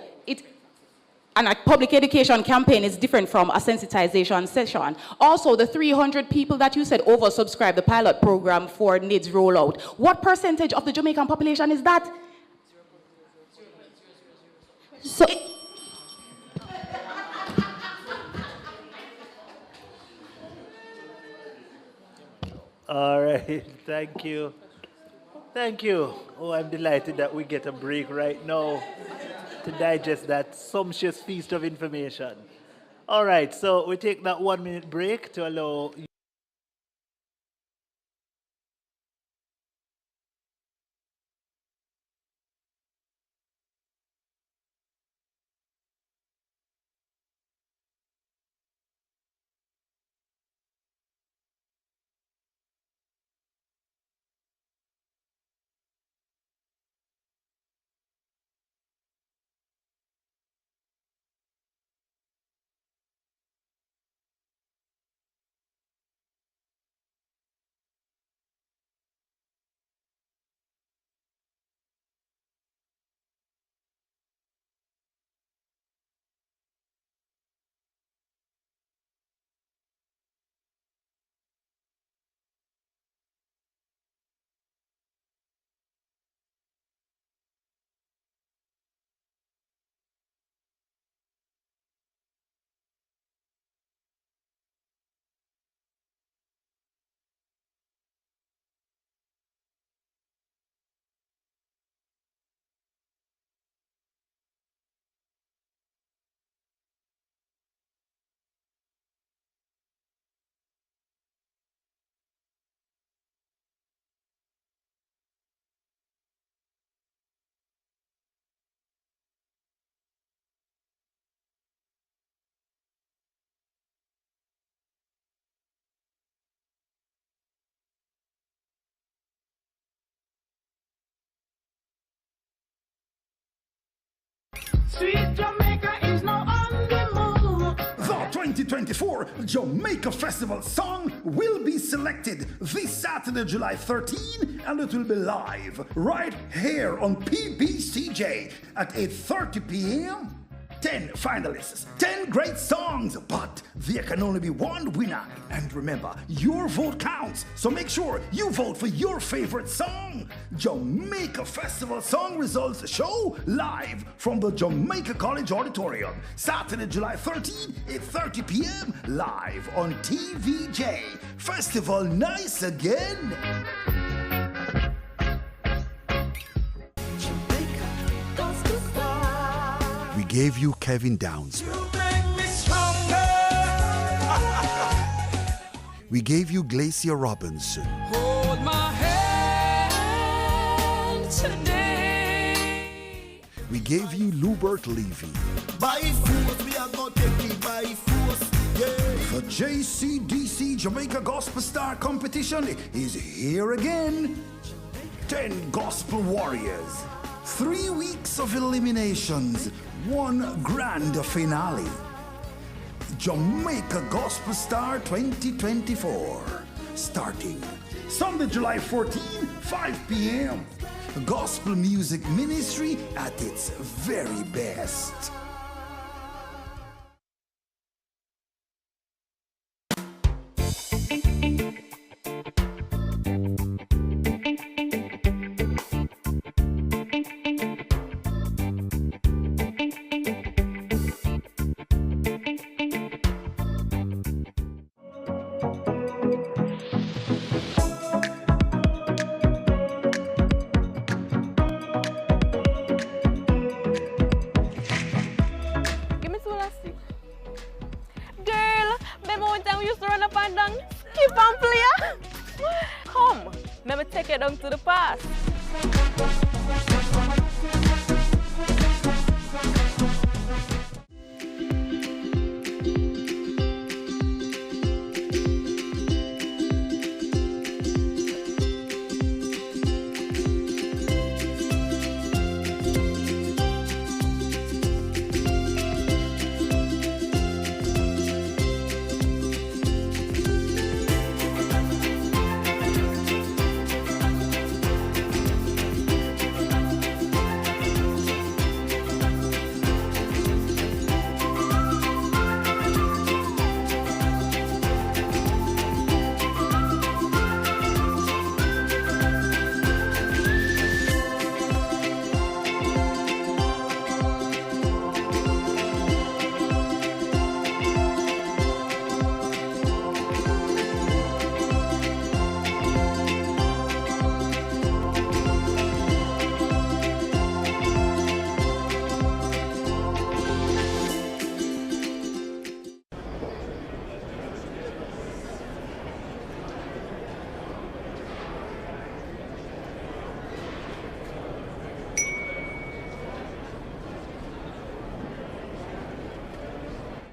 Speaker 9: and a public education campaign is different from a sensitization session. Also, the 300 people that you said oversubscribed the pilot program for NIDS rollout. What percentage of the Jamaican population is that?
Speaker 8: So,
Speaker 1: all right, thank you. Thank you. Oh, I'm delighted that we get a break right now to digest that sumptuous feast of information. All right, so we take that 1 minute break to allow
Speaker 10: Sweet Jamaica is now on the move.
Speaker 11: The 2024 Jamaica Festival song will be selected this Saturday, July 13, and it will be live right here on PBCJ at 8:30 p.m. 10 finalists, 10 great songs, but there can only be one winner. And remember, your vote counts, so make sure you vote for your favorite song. Jamaica Festival Song Results Show live from the Jamaica College Auditorium, Saturday, July 13, 8:30 p.m. live on TVJ. Festival nice again.
Speaker 12: We gave you Kevin Downswell. We gave you Glacier Robinson.
Speaker 10: Hold my hand today.
Speaker 12: We gave you Lubert Levy.
Speaker 11: By force, we are going to take it by force. Yeah. The JCDC Jamaica Gospel Star Competition is here again. 10 Gospel Warriors. 3 weeks of eliminations. 1 grand finale. Jamaica Gospel Star 2024. Starting Sunday, July 14, 5 p.m. Gospel music ministry at its very best.
Speaker 13: Down to the past.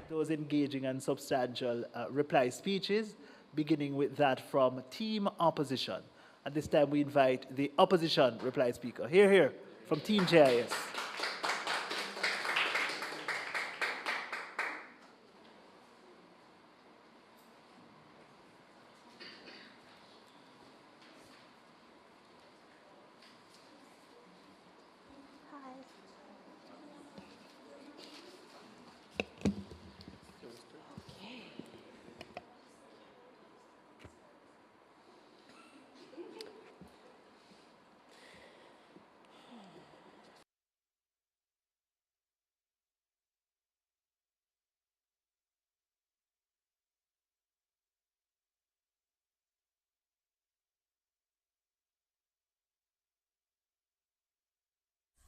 Speaker 1: Those engaging and substantial reply speeches, beginning with that from Team Opposition. At this time, we invite the Opposition reply speaker. Here, from Team JIS.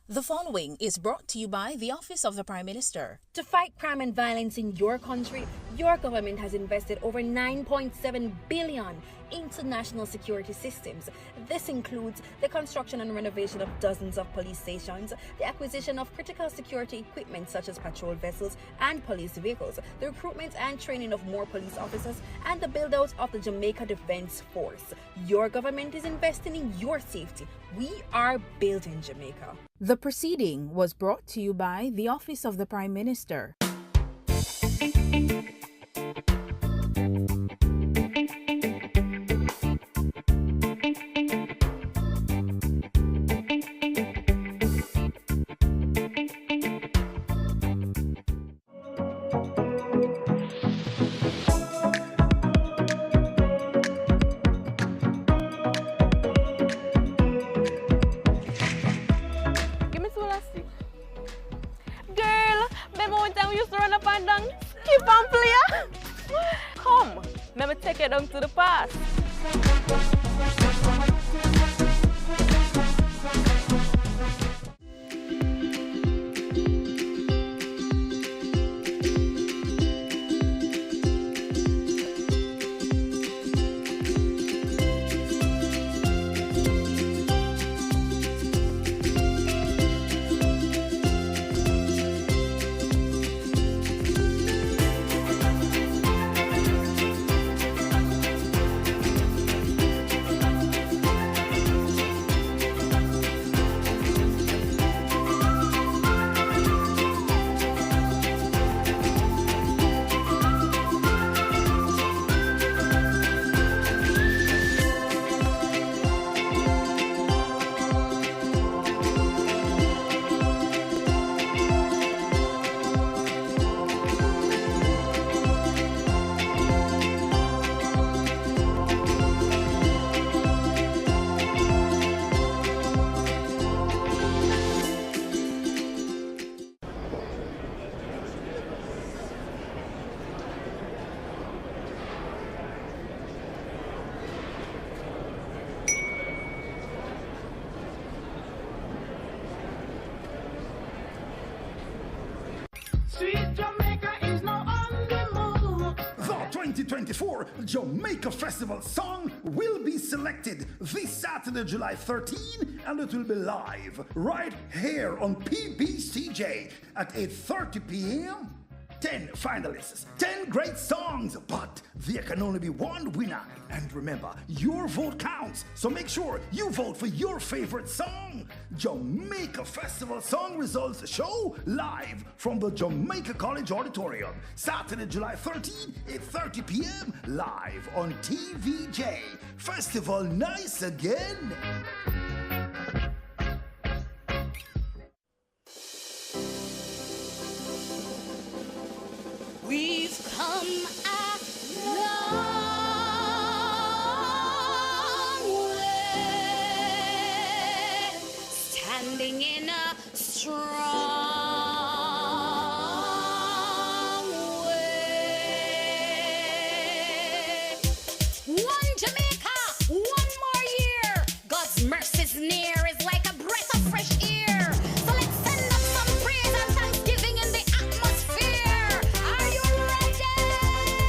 Speaker 14: The following is brought to you by the Office of the Prime Minister.
Speaker 15: To fight crime and violence in your country, your government has invested over $9.7 billion into national security systems. This includes the construction and renovation of dozens of police stations, the acquisition of critical security equipment such as patrol vessels and police vehicles, the recruitment and training of more police officers, and the build-out of the Jamaica Defense Force. Your government is investing in your safety.
Speaker 14: We are building Jamaica.
Speaker 16: The proceeding was brought to you by the Office of the Prime Minister.
Speaker 13: Give me two elastic. Girl, remember one time we used to run up and down? Keep on player. Come, let me take you down to the past.
Speaker 10: Sweet Jamaica is now on the move.
Speaker 11: The 2024 Jamaica Festival song will be selected this Saturday, July 13, and it will be live right here on PBCJ at 8:30 p.m. 10 finalists, 10 great songs, but there can only be one winner. And remember, your vote counts, so make sure you vote for your favorite song. Jamaica Festival Song Results Show live from the Jamaica College Auditorium, Saturday, July 13, 8:30 p.m. live on TVJ. Festival nice again.
Speaker 10: We've come a long way, standing in a strong way. One Jamaica, one more year. God's mercy's near is like a breath of fresh air. So let's send up some praise and thanksgiving in the atmosphere. Are you ready?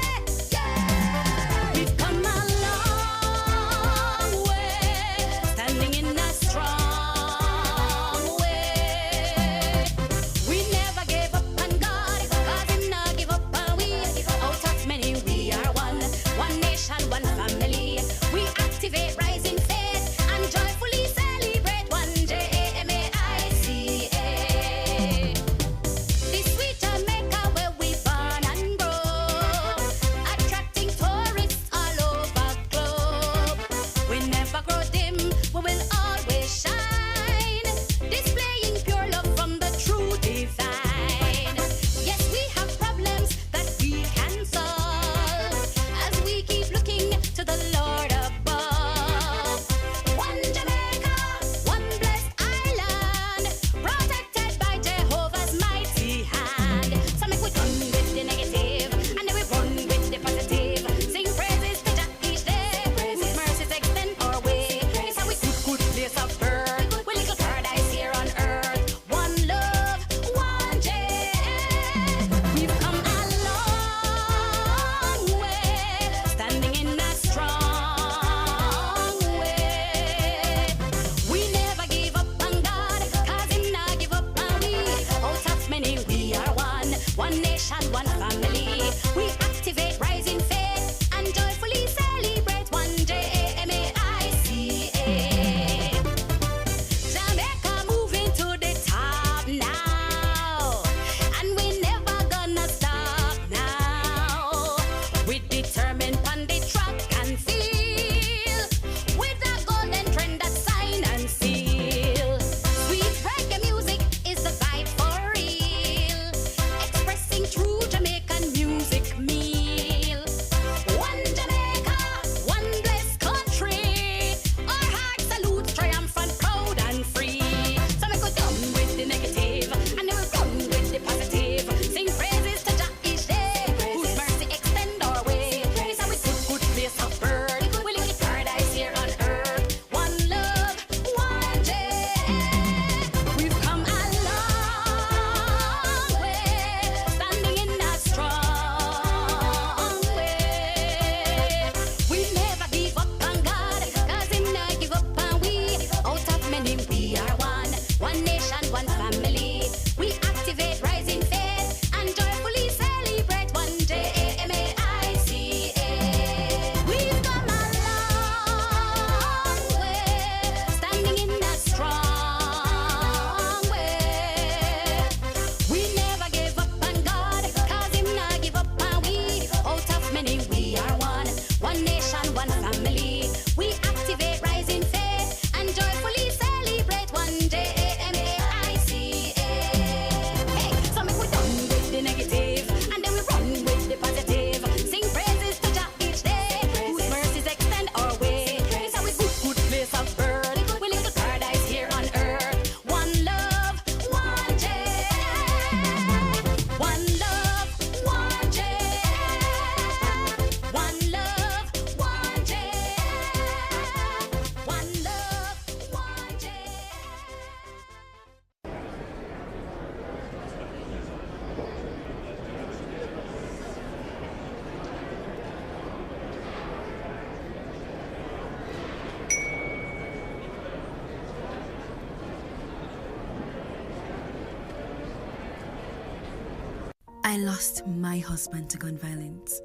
Speaker 17: I lost my husband to gun violence.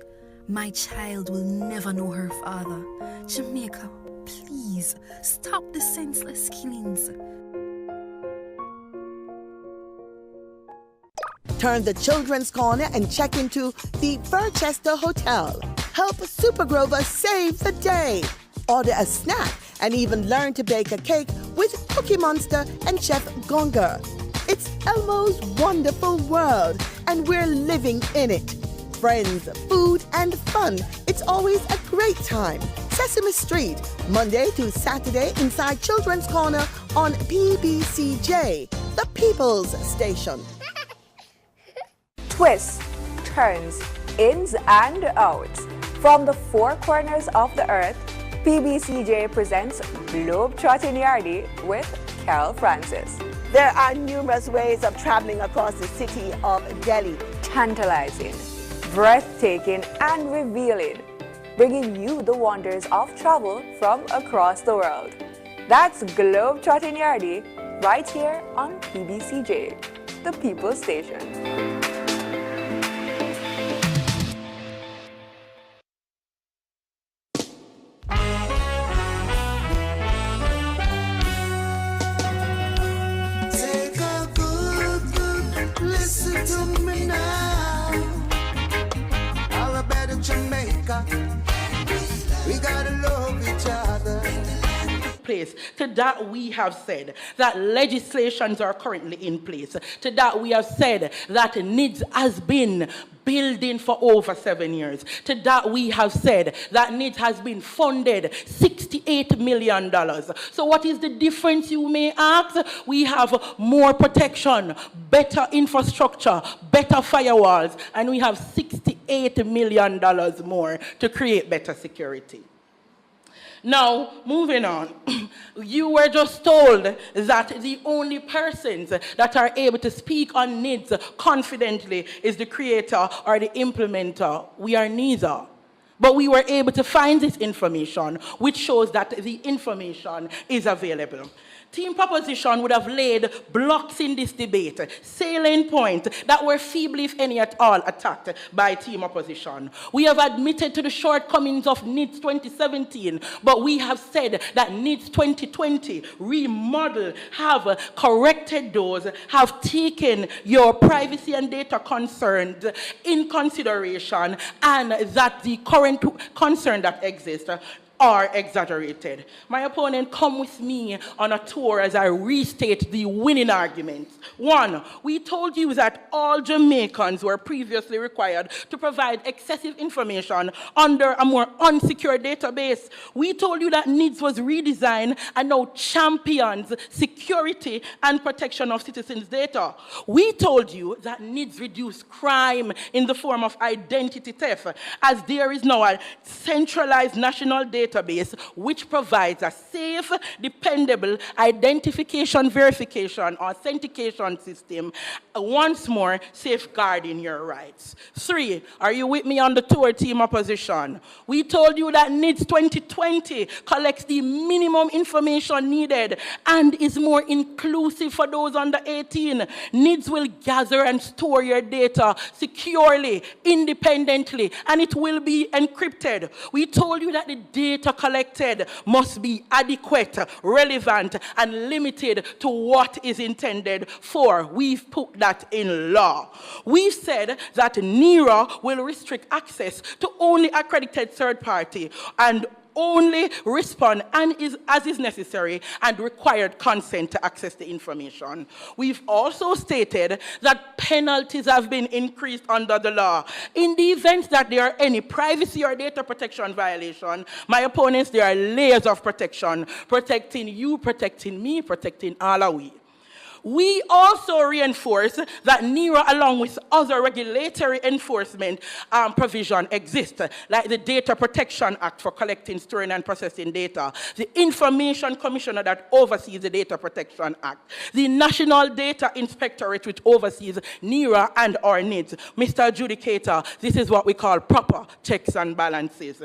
Speaker 17: My child will never know her father. Jamaica, please stop the senseless killings.
Speaker 18: Turn the children's corner and check into the Burchester Hotel. Help Super Grover save the day. Order a snack and even learn to bake a cake with Cookie Monster and Chef Gonger. It's Elmo's wonderful world, and we're living in it. Friends, food, and fun. It's always a great time. Sesame Street, Monday to Saturday inside Children's Corner on PBCJ, the People's Station.
Speaker 19: Twists, turns, ins and outs. From the four corners of the earth, PBCJ presents Globe-Trotting Yardie with Carol Francis.
Speaker 18: There are numerous ways of traveling across the city of Delhi.
Speaker 19: Tantalizing, breathtaking and revealing, bringing you the wonders of travel from across the world. That's Globe-Trotting Yardie right here on PBCJ, the People's Station.
Speaker 20: Listen to me now. All about Jamaica. We gotta love each other.
Speaker 7: Place. To that we have said that legislations are currently in place. To that we have said that NIDS has been building for over 7 years. To that we have said that NIDS has been funded $68 million. So what is the difference, you may ask? We have more protection, better infrastructure, better firewalls, and we have $68 million more to create better security. Now, moving on, you were just told that the only persons that are able to speak on NIDS confidently is the creator or the implementer. We are neither. But we were able to find this information, which shows that the information is available. Team Proposition would have laid blocks in this debate, salient points that were feebly, if any at all, attacked by Team Opposition. We have admitted to the shortcomings of NIDS 2017, but we have said that NIDS 2020 remodel have corrected those, have taken your privacy and data concerns in consideration, and that the current concern that exists are exaggerated. My opponent come with me on a tour as I restate the winning arguments. 1, we told you that all Jamaicans were previously required to provide excessive information under a more unsecure database. We told you that NIDS was redesigned and now champions security and protection of citizens' data. We told you that NIDS reduced crime in the form of identity theft, as there is now a centralized national database which provides a safe, dependable identification, verification, authentication system, once more safeguarding your rights. 3, are you with me on the tour, Team Opposition? We told you that NIDS 2020 collects the minimum information needed and is more inclusive for those under 18. NIDS will gather and store your data securely, independently, and it will be encrypted. We told you that the data collected must be adequate, relevant, and limited to what is intended for. We've put that in law. We've said that NERA will restrict access to only accredited third party and only respond and as is necessary and required consent to access the information. We've also stated that penalties have been increased under the law. In the event that there are any privacy or data protection violation, my opponents, there are layers of protection, protecting you, protecting me, protecting all of we. We also reinforce that NERA, along with other regulatory enforcement provision, exists, like the Data Protection Act for collecting, storing, and processing data, the Information Commissioner that oversees the Data Protection Act, the National Data Inspectorate which oversees NERA and our NIDS. Mr. Adjudicator, this is what we call proper checks and balances.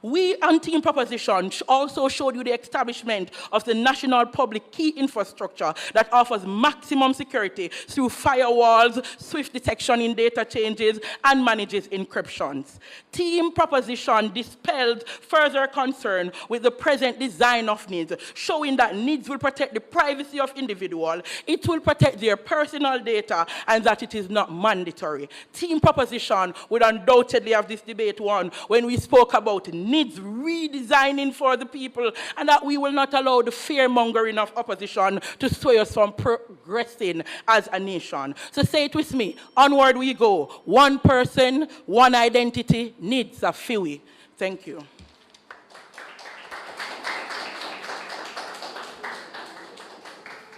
Speaker 7: We on Team Proposition also showed you the establishment of the National Public Key Infrastructure that that offers maximum security through firewalls, swift detection in data changes, and manages encryptions. Team proposition dispelled further concern with the present design of NIDS, showing that NIDS will protect the privacy of individuals, it will protect their personal data, and that it is not mandatory. Team proposition would undoubtedly have this debate won when we spoke about NIDS redesigning for the people, and that we will not allow the fear-mongering of opposition to sway us from progressing as a nation. So say it with me, onward we go. One person, one identity, NIDS a FIWI. Thank you.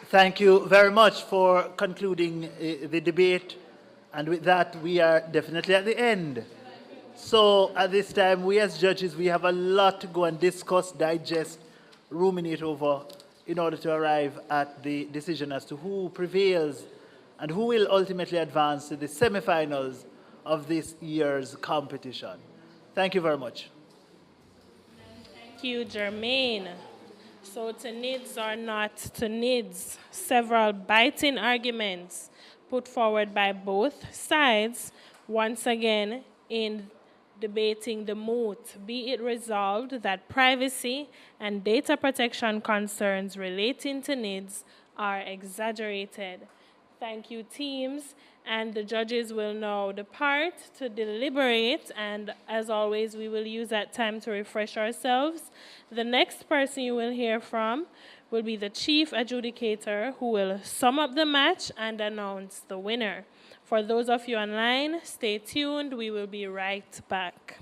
Speaker 1: Thank you very much for concluding the debate. And with that, we are definitely at the end. So at this time, we as judges, we have a lot to go and discuss, digest, ruminate over in order to arrive at the decision as to who prevails and who will ultimately advance to the semifinals of this year's competition. Thank you very much.
Speaker 4: Thank you, Jermaine. So to NIDS or not to NIDS, several biting arguments put forward by both sides, once again in debating the moot. Be it resolved that privacy and data protection concerns relating to NIDS are exaggerated. Thank you, teams, and the judges will now depart to deliberate, and as always, we will use that time to refresh ourselves. The next person you will hear from will be the chief adjudicator, who will sum up the match and announce the winner. For those of you online, stay tuned. We will be right back.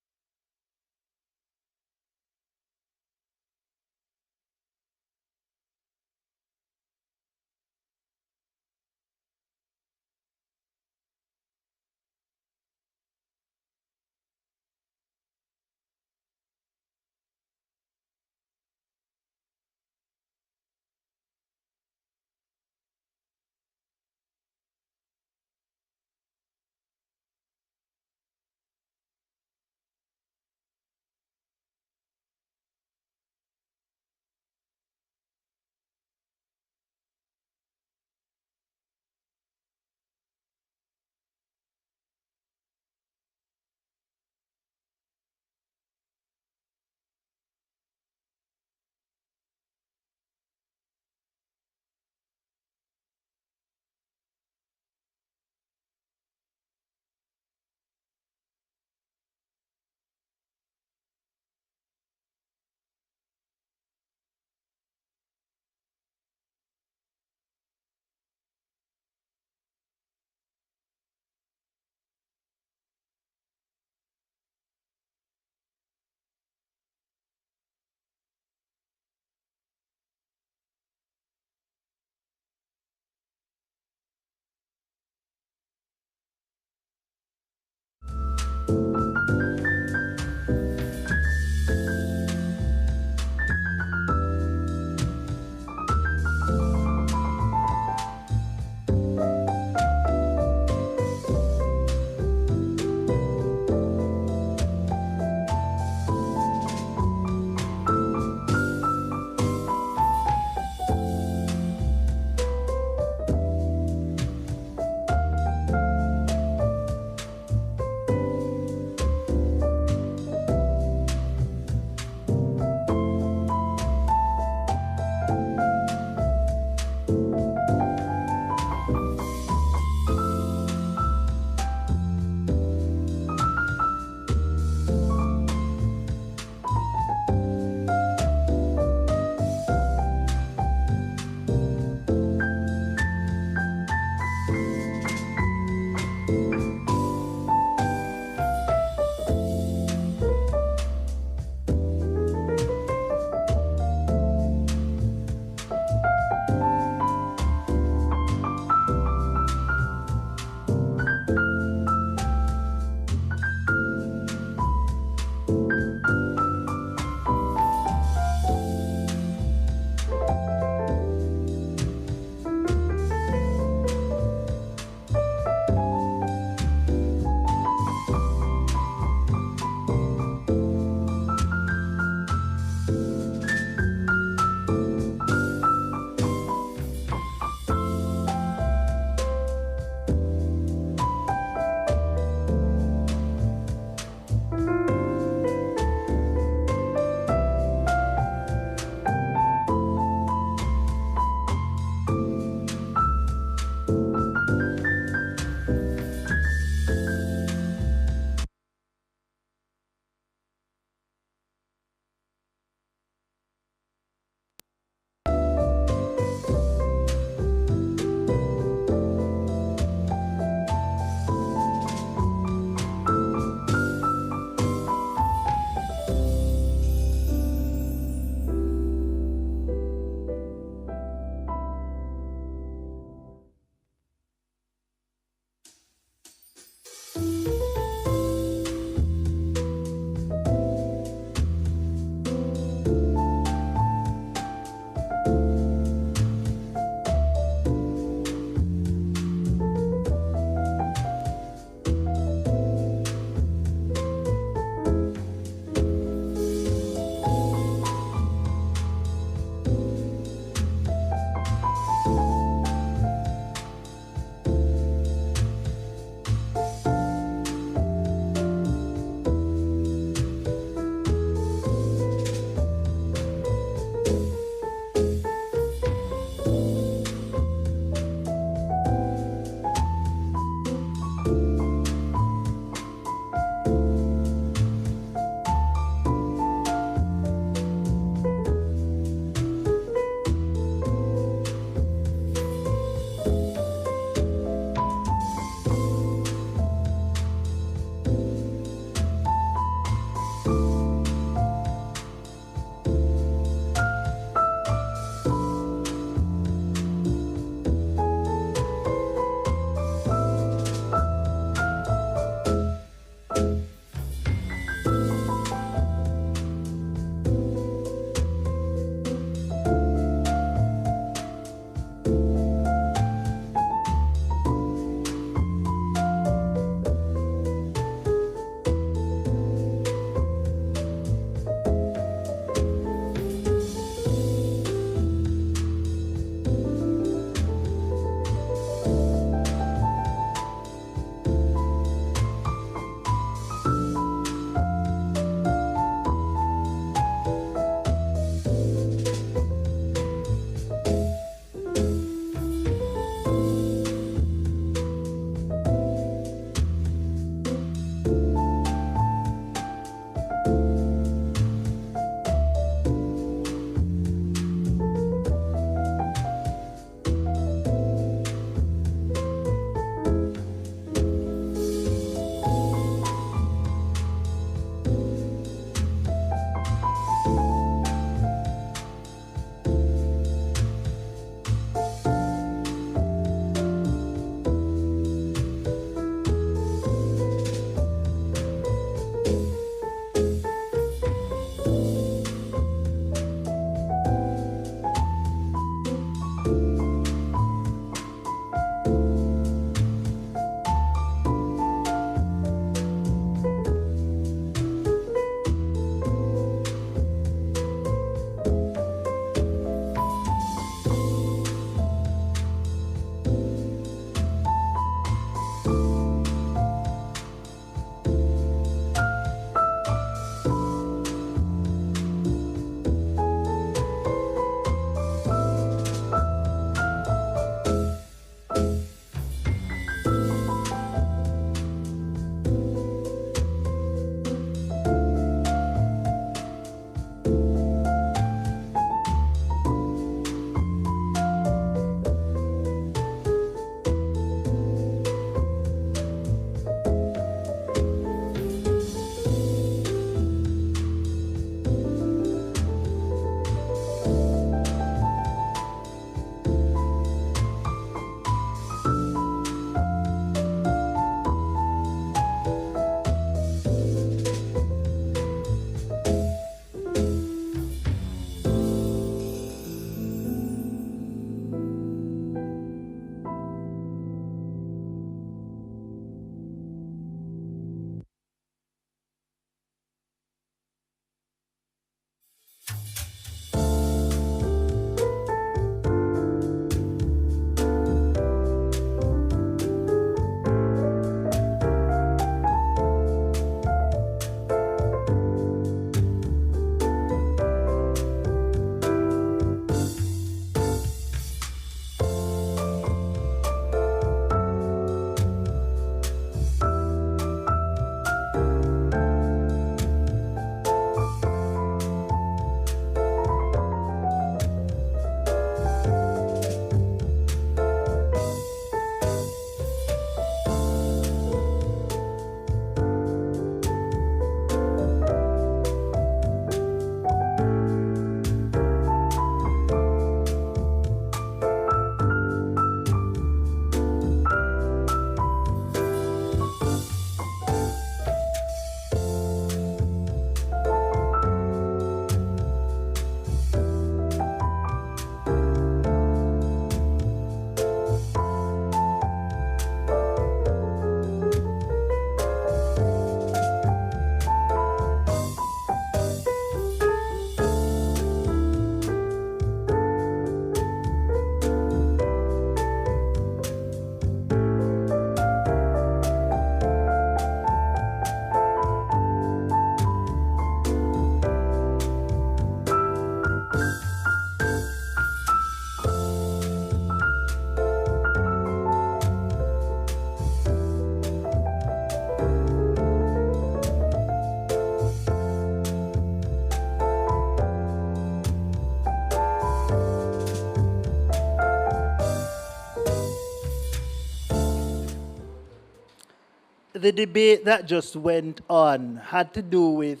Speaker 1: the debate that just went on had to do with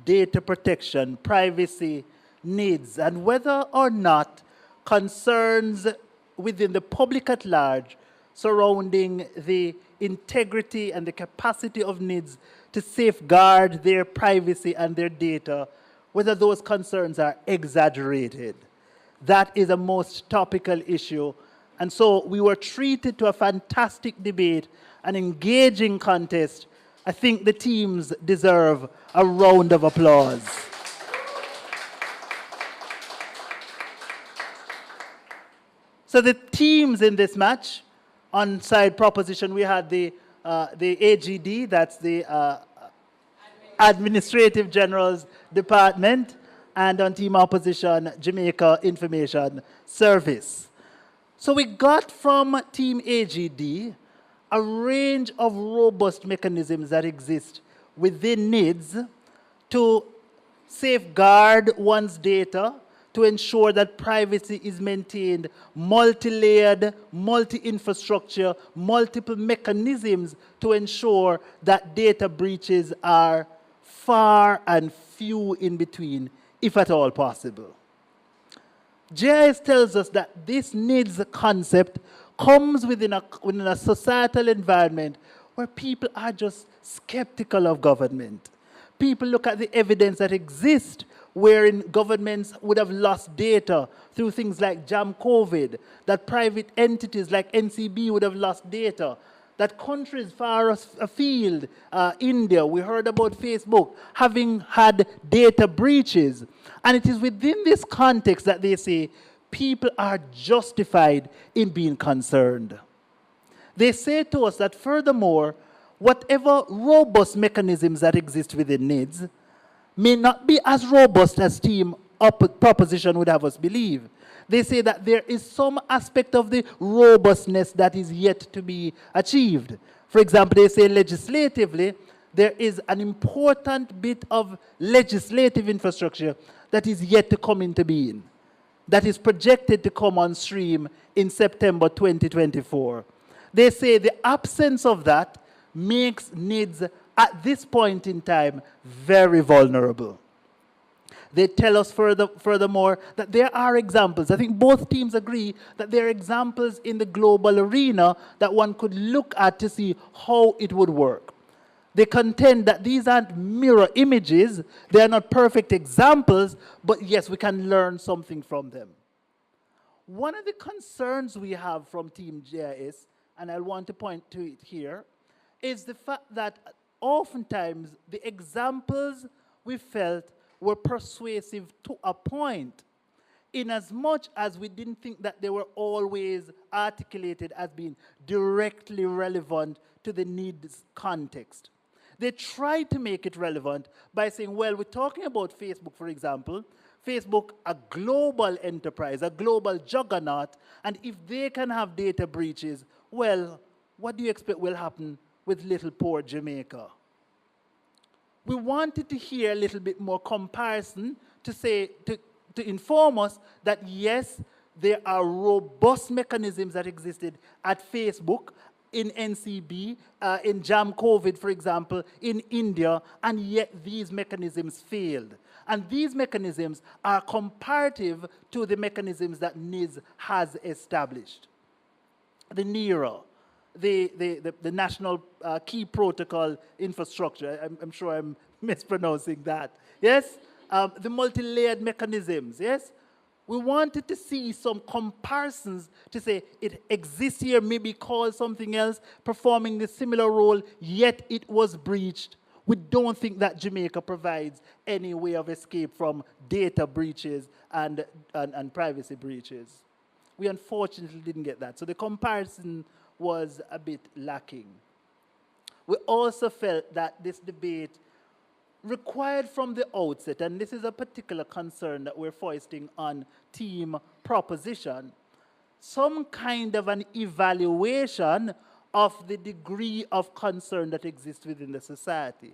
Speaker 1: data protection, privacy needs, and whether or not concerns within the public at large surrounding the integrity and the capacity of needs to safeguard their privacy and their data, whether those concerns are exaggerated. That is a most topical issue. And so we were treated to a fantastic debate, an engaging contest. I think the teams deserve a round of applause. So the teams in this match, on side proposition, we had the AGD, that's the Administrative General's Department, and on team opposition, Jamaica Information Service. So we got from Team AGD a range of robust mechanisms that exist within NIDS to safeguard one's data, to ensure that privacy is maintained, multi-layered, multi-infrastructure, multiple mechanisms to ensure that data breaches are far and few in between, if at all possible. JIS tells us that this needs concept comes within a societal environment where people are just skeptical of government. People look at the evidence that exists wherein governments would have lost data through things like COVID, that private entities like NCB would have lost data, that countries far afield, India, we heard about Facebook, having had data breaches. And it is within this context that they say people are justified in being concerned. They say to us that furthermore, whatever robust mechanisms that exist within NIDS may not be as robust as team proposition would have us believe. They say that there is some aspect of the robustness that is yet to be achieved. For example, they say legislatively, there is an important bit of legislative infrastructure that is yet to come into being, that is projected to come on stream in September 2024. They say the absence of that makes NIDS at this point in time very vulnerable. They tell us furthermore that there are examples. I think both teams agree that there are examples in the global arena that one could look at to see how it would work. They contend that these aren't mirror images, they are not perfect examples, but yes, we can learn something from them. One of the concerns we have from Team JIS, and I want to point to it here, is the fact that oftentimes the examples we felt were persuasive to a point, in as much as we didn't think that they were always articulated as being directly relevant to the needs context. They tried to make it relevant by saying, well, we're talking about Facebook, for example. Facebook, a global enterprise, a global juggernaut, and if they can have data breaches, well, what do you expect will happen with little poor Jamaica? We wanted to hear a little bit more comparison to say, to inform us that yes, there are robust mechanisms that existed at Facebook, in NCB, in COVID, for example, in India, and yet these mechanisms failed. And these mechanisms are comparative to the mechanisms that NIDS has established. The NERA, the National Key Protocol Infrastructure, I'm sure I'm mispronouncing that, yes? The multi-layered mechanisms, yes? We wanted to see some comparisons to say it exists here, maybe called something else, performing the similar role, yet it was breached. We don't think that Jamaica provides any way of escape from data breaches and privacy breaches. We unfortunately didn't get that. So the comparison was a bit lacking. We also felt that this debate required from the outset, and this is a particular concern that we're foisting on team proposition, some kind of an evaluation of the degree of concern that exists within the society,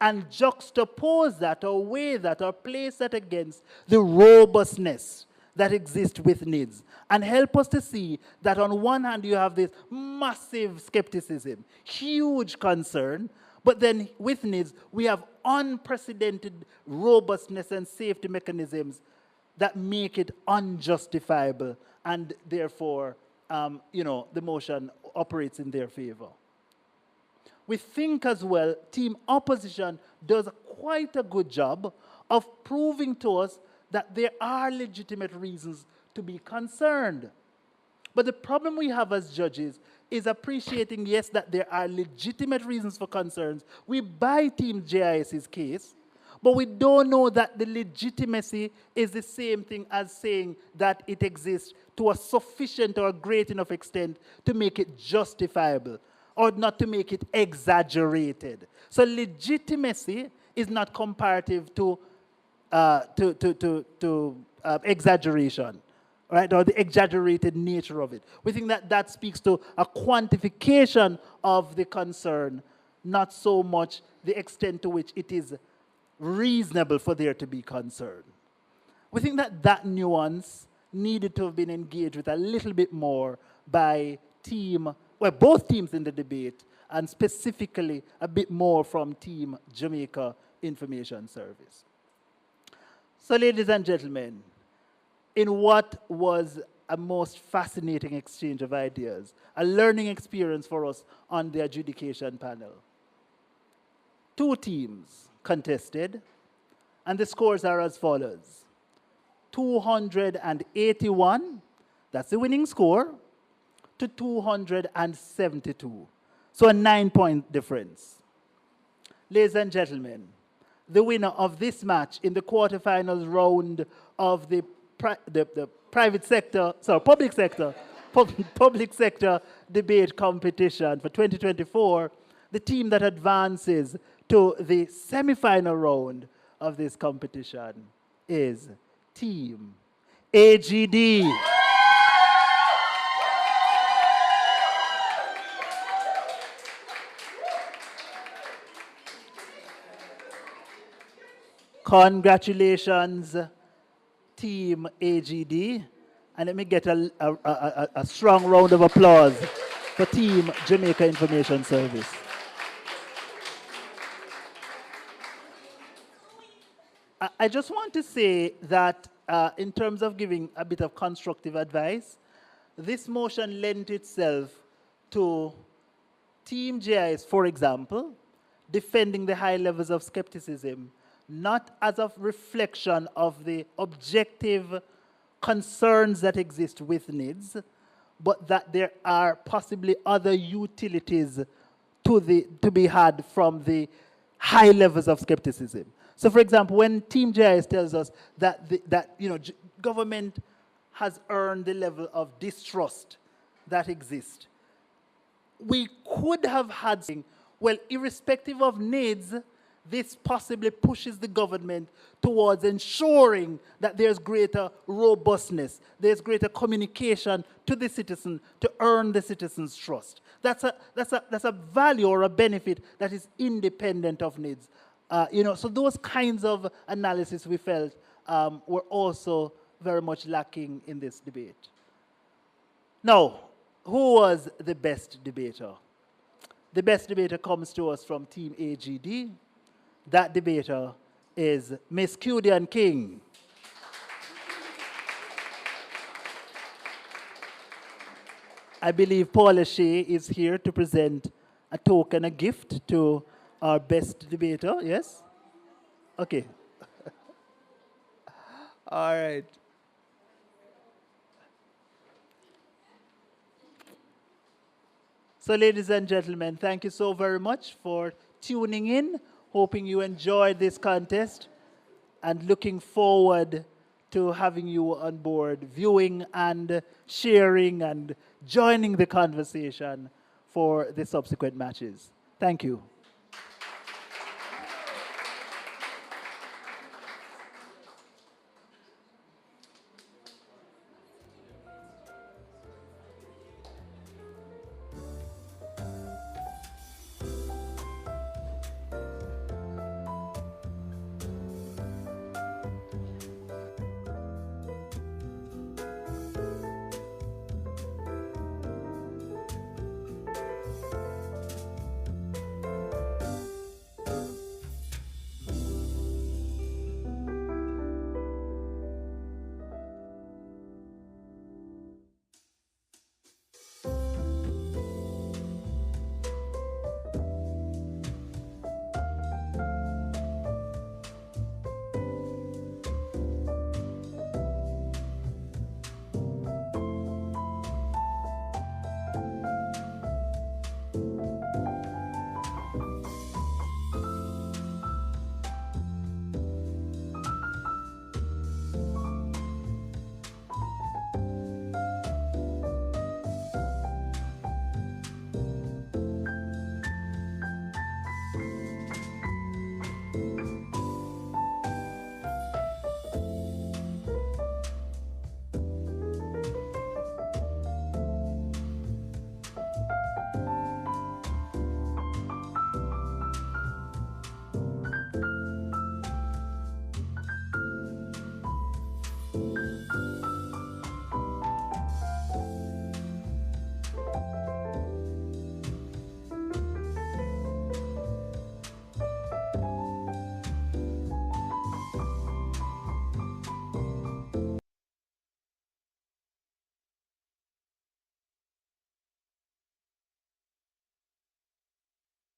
Speaker 1: and juxtapose that or weigh that or place that against the robustness, that exist with NIDS and help us to see that on one hand you have this massive skepticism, huge concern, but then with NIDS we have unprecedented robustness and safety mechanisms that make it unjustifiable, and therefore, the motion operates in their favor. We think as well, team opposition does quite a good job of proving to us that there are legitimate reasons to be concerned. But the problem we have as judges is appreciating, yes, that there are legitimate reasons for concerns. We buy Team JIS's case, but we don't know that the legitimacy is the same thing as saying that it exists to a sufficient or a great enough extent to make it justifiable or not to make it exaggerated. So legitimacy is not comparative to exaggeration, right, or the exaggerated nature of it. We think that that speaks to a quantification of the concern, not so much the extent to which it is reasonable for there to be concern. We think that that nuance needed to have been engaged with a little bit more by both teams in the debate, and specifically a bit more from Team Jamaica Information Service. So, ladies and gentlemen, in what was a most fascinating exchange of ideas, a learning experience for us on the adjudication panel, 2 teams contested, and the scores are as follows. 281, that's the winning score, to 272. So a 9-point difference. Ladies and gentlemen, the winner of this match in the quarterfinals round of the public sector debate competition for 2024, the team that advances to the semi-final round of this competition is Team AGD. Congratulations, Team AGD. And let me get a strong round of applause for Team Jamaica Information Service. I just want to say that in terms of giving a bit of constructive advice, this motion lent itself to Team JIS, for example, defending the high levels of skepticism, not as a reflection of the objective concerns that exist with NIDS, but that there are possibly other utilities to be had from the high levels of skepticism. So, for example, when Team JIS tells us that government has earned the level of distrust that exists, we could have had something, well, irrespective of NIDS, this possibly pushes the government towards ensuring that there's greater robustness, there's greater communication to the citizen to earn the citizen's trust. That's a value or a benefit that is independent of NIDS. So those kinds of analysis we felt were also very much lacking in this debate. Now, who was the best debater? The best debater comes to us from Team AGD. That debater is Miss Cudian King. I believe Paula Shea is here to present a token, a gift to our best debater, yes? Okay. All right. So, ladies and gentlemen, thank you so very much for tuning in. Hoping you enjoyed this contest and looking forward to having you on board, viewing and sharing and joining the conversation for the subsequent matches. Thank you.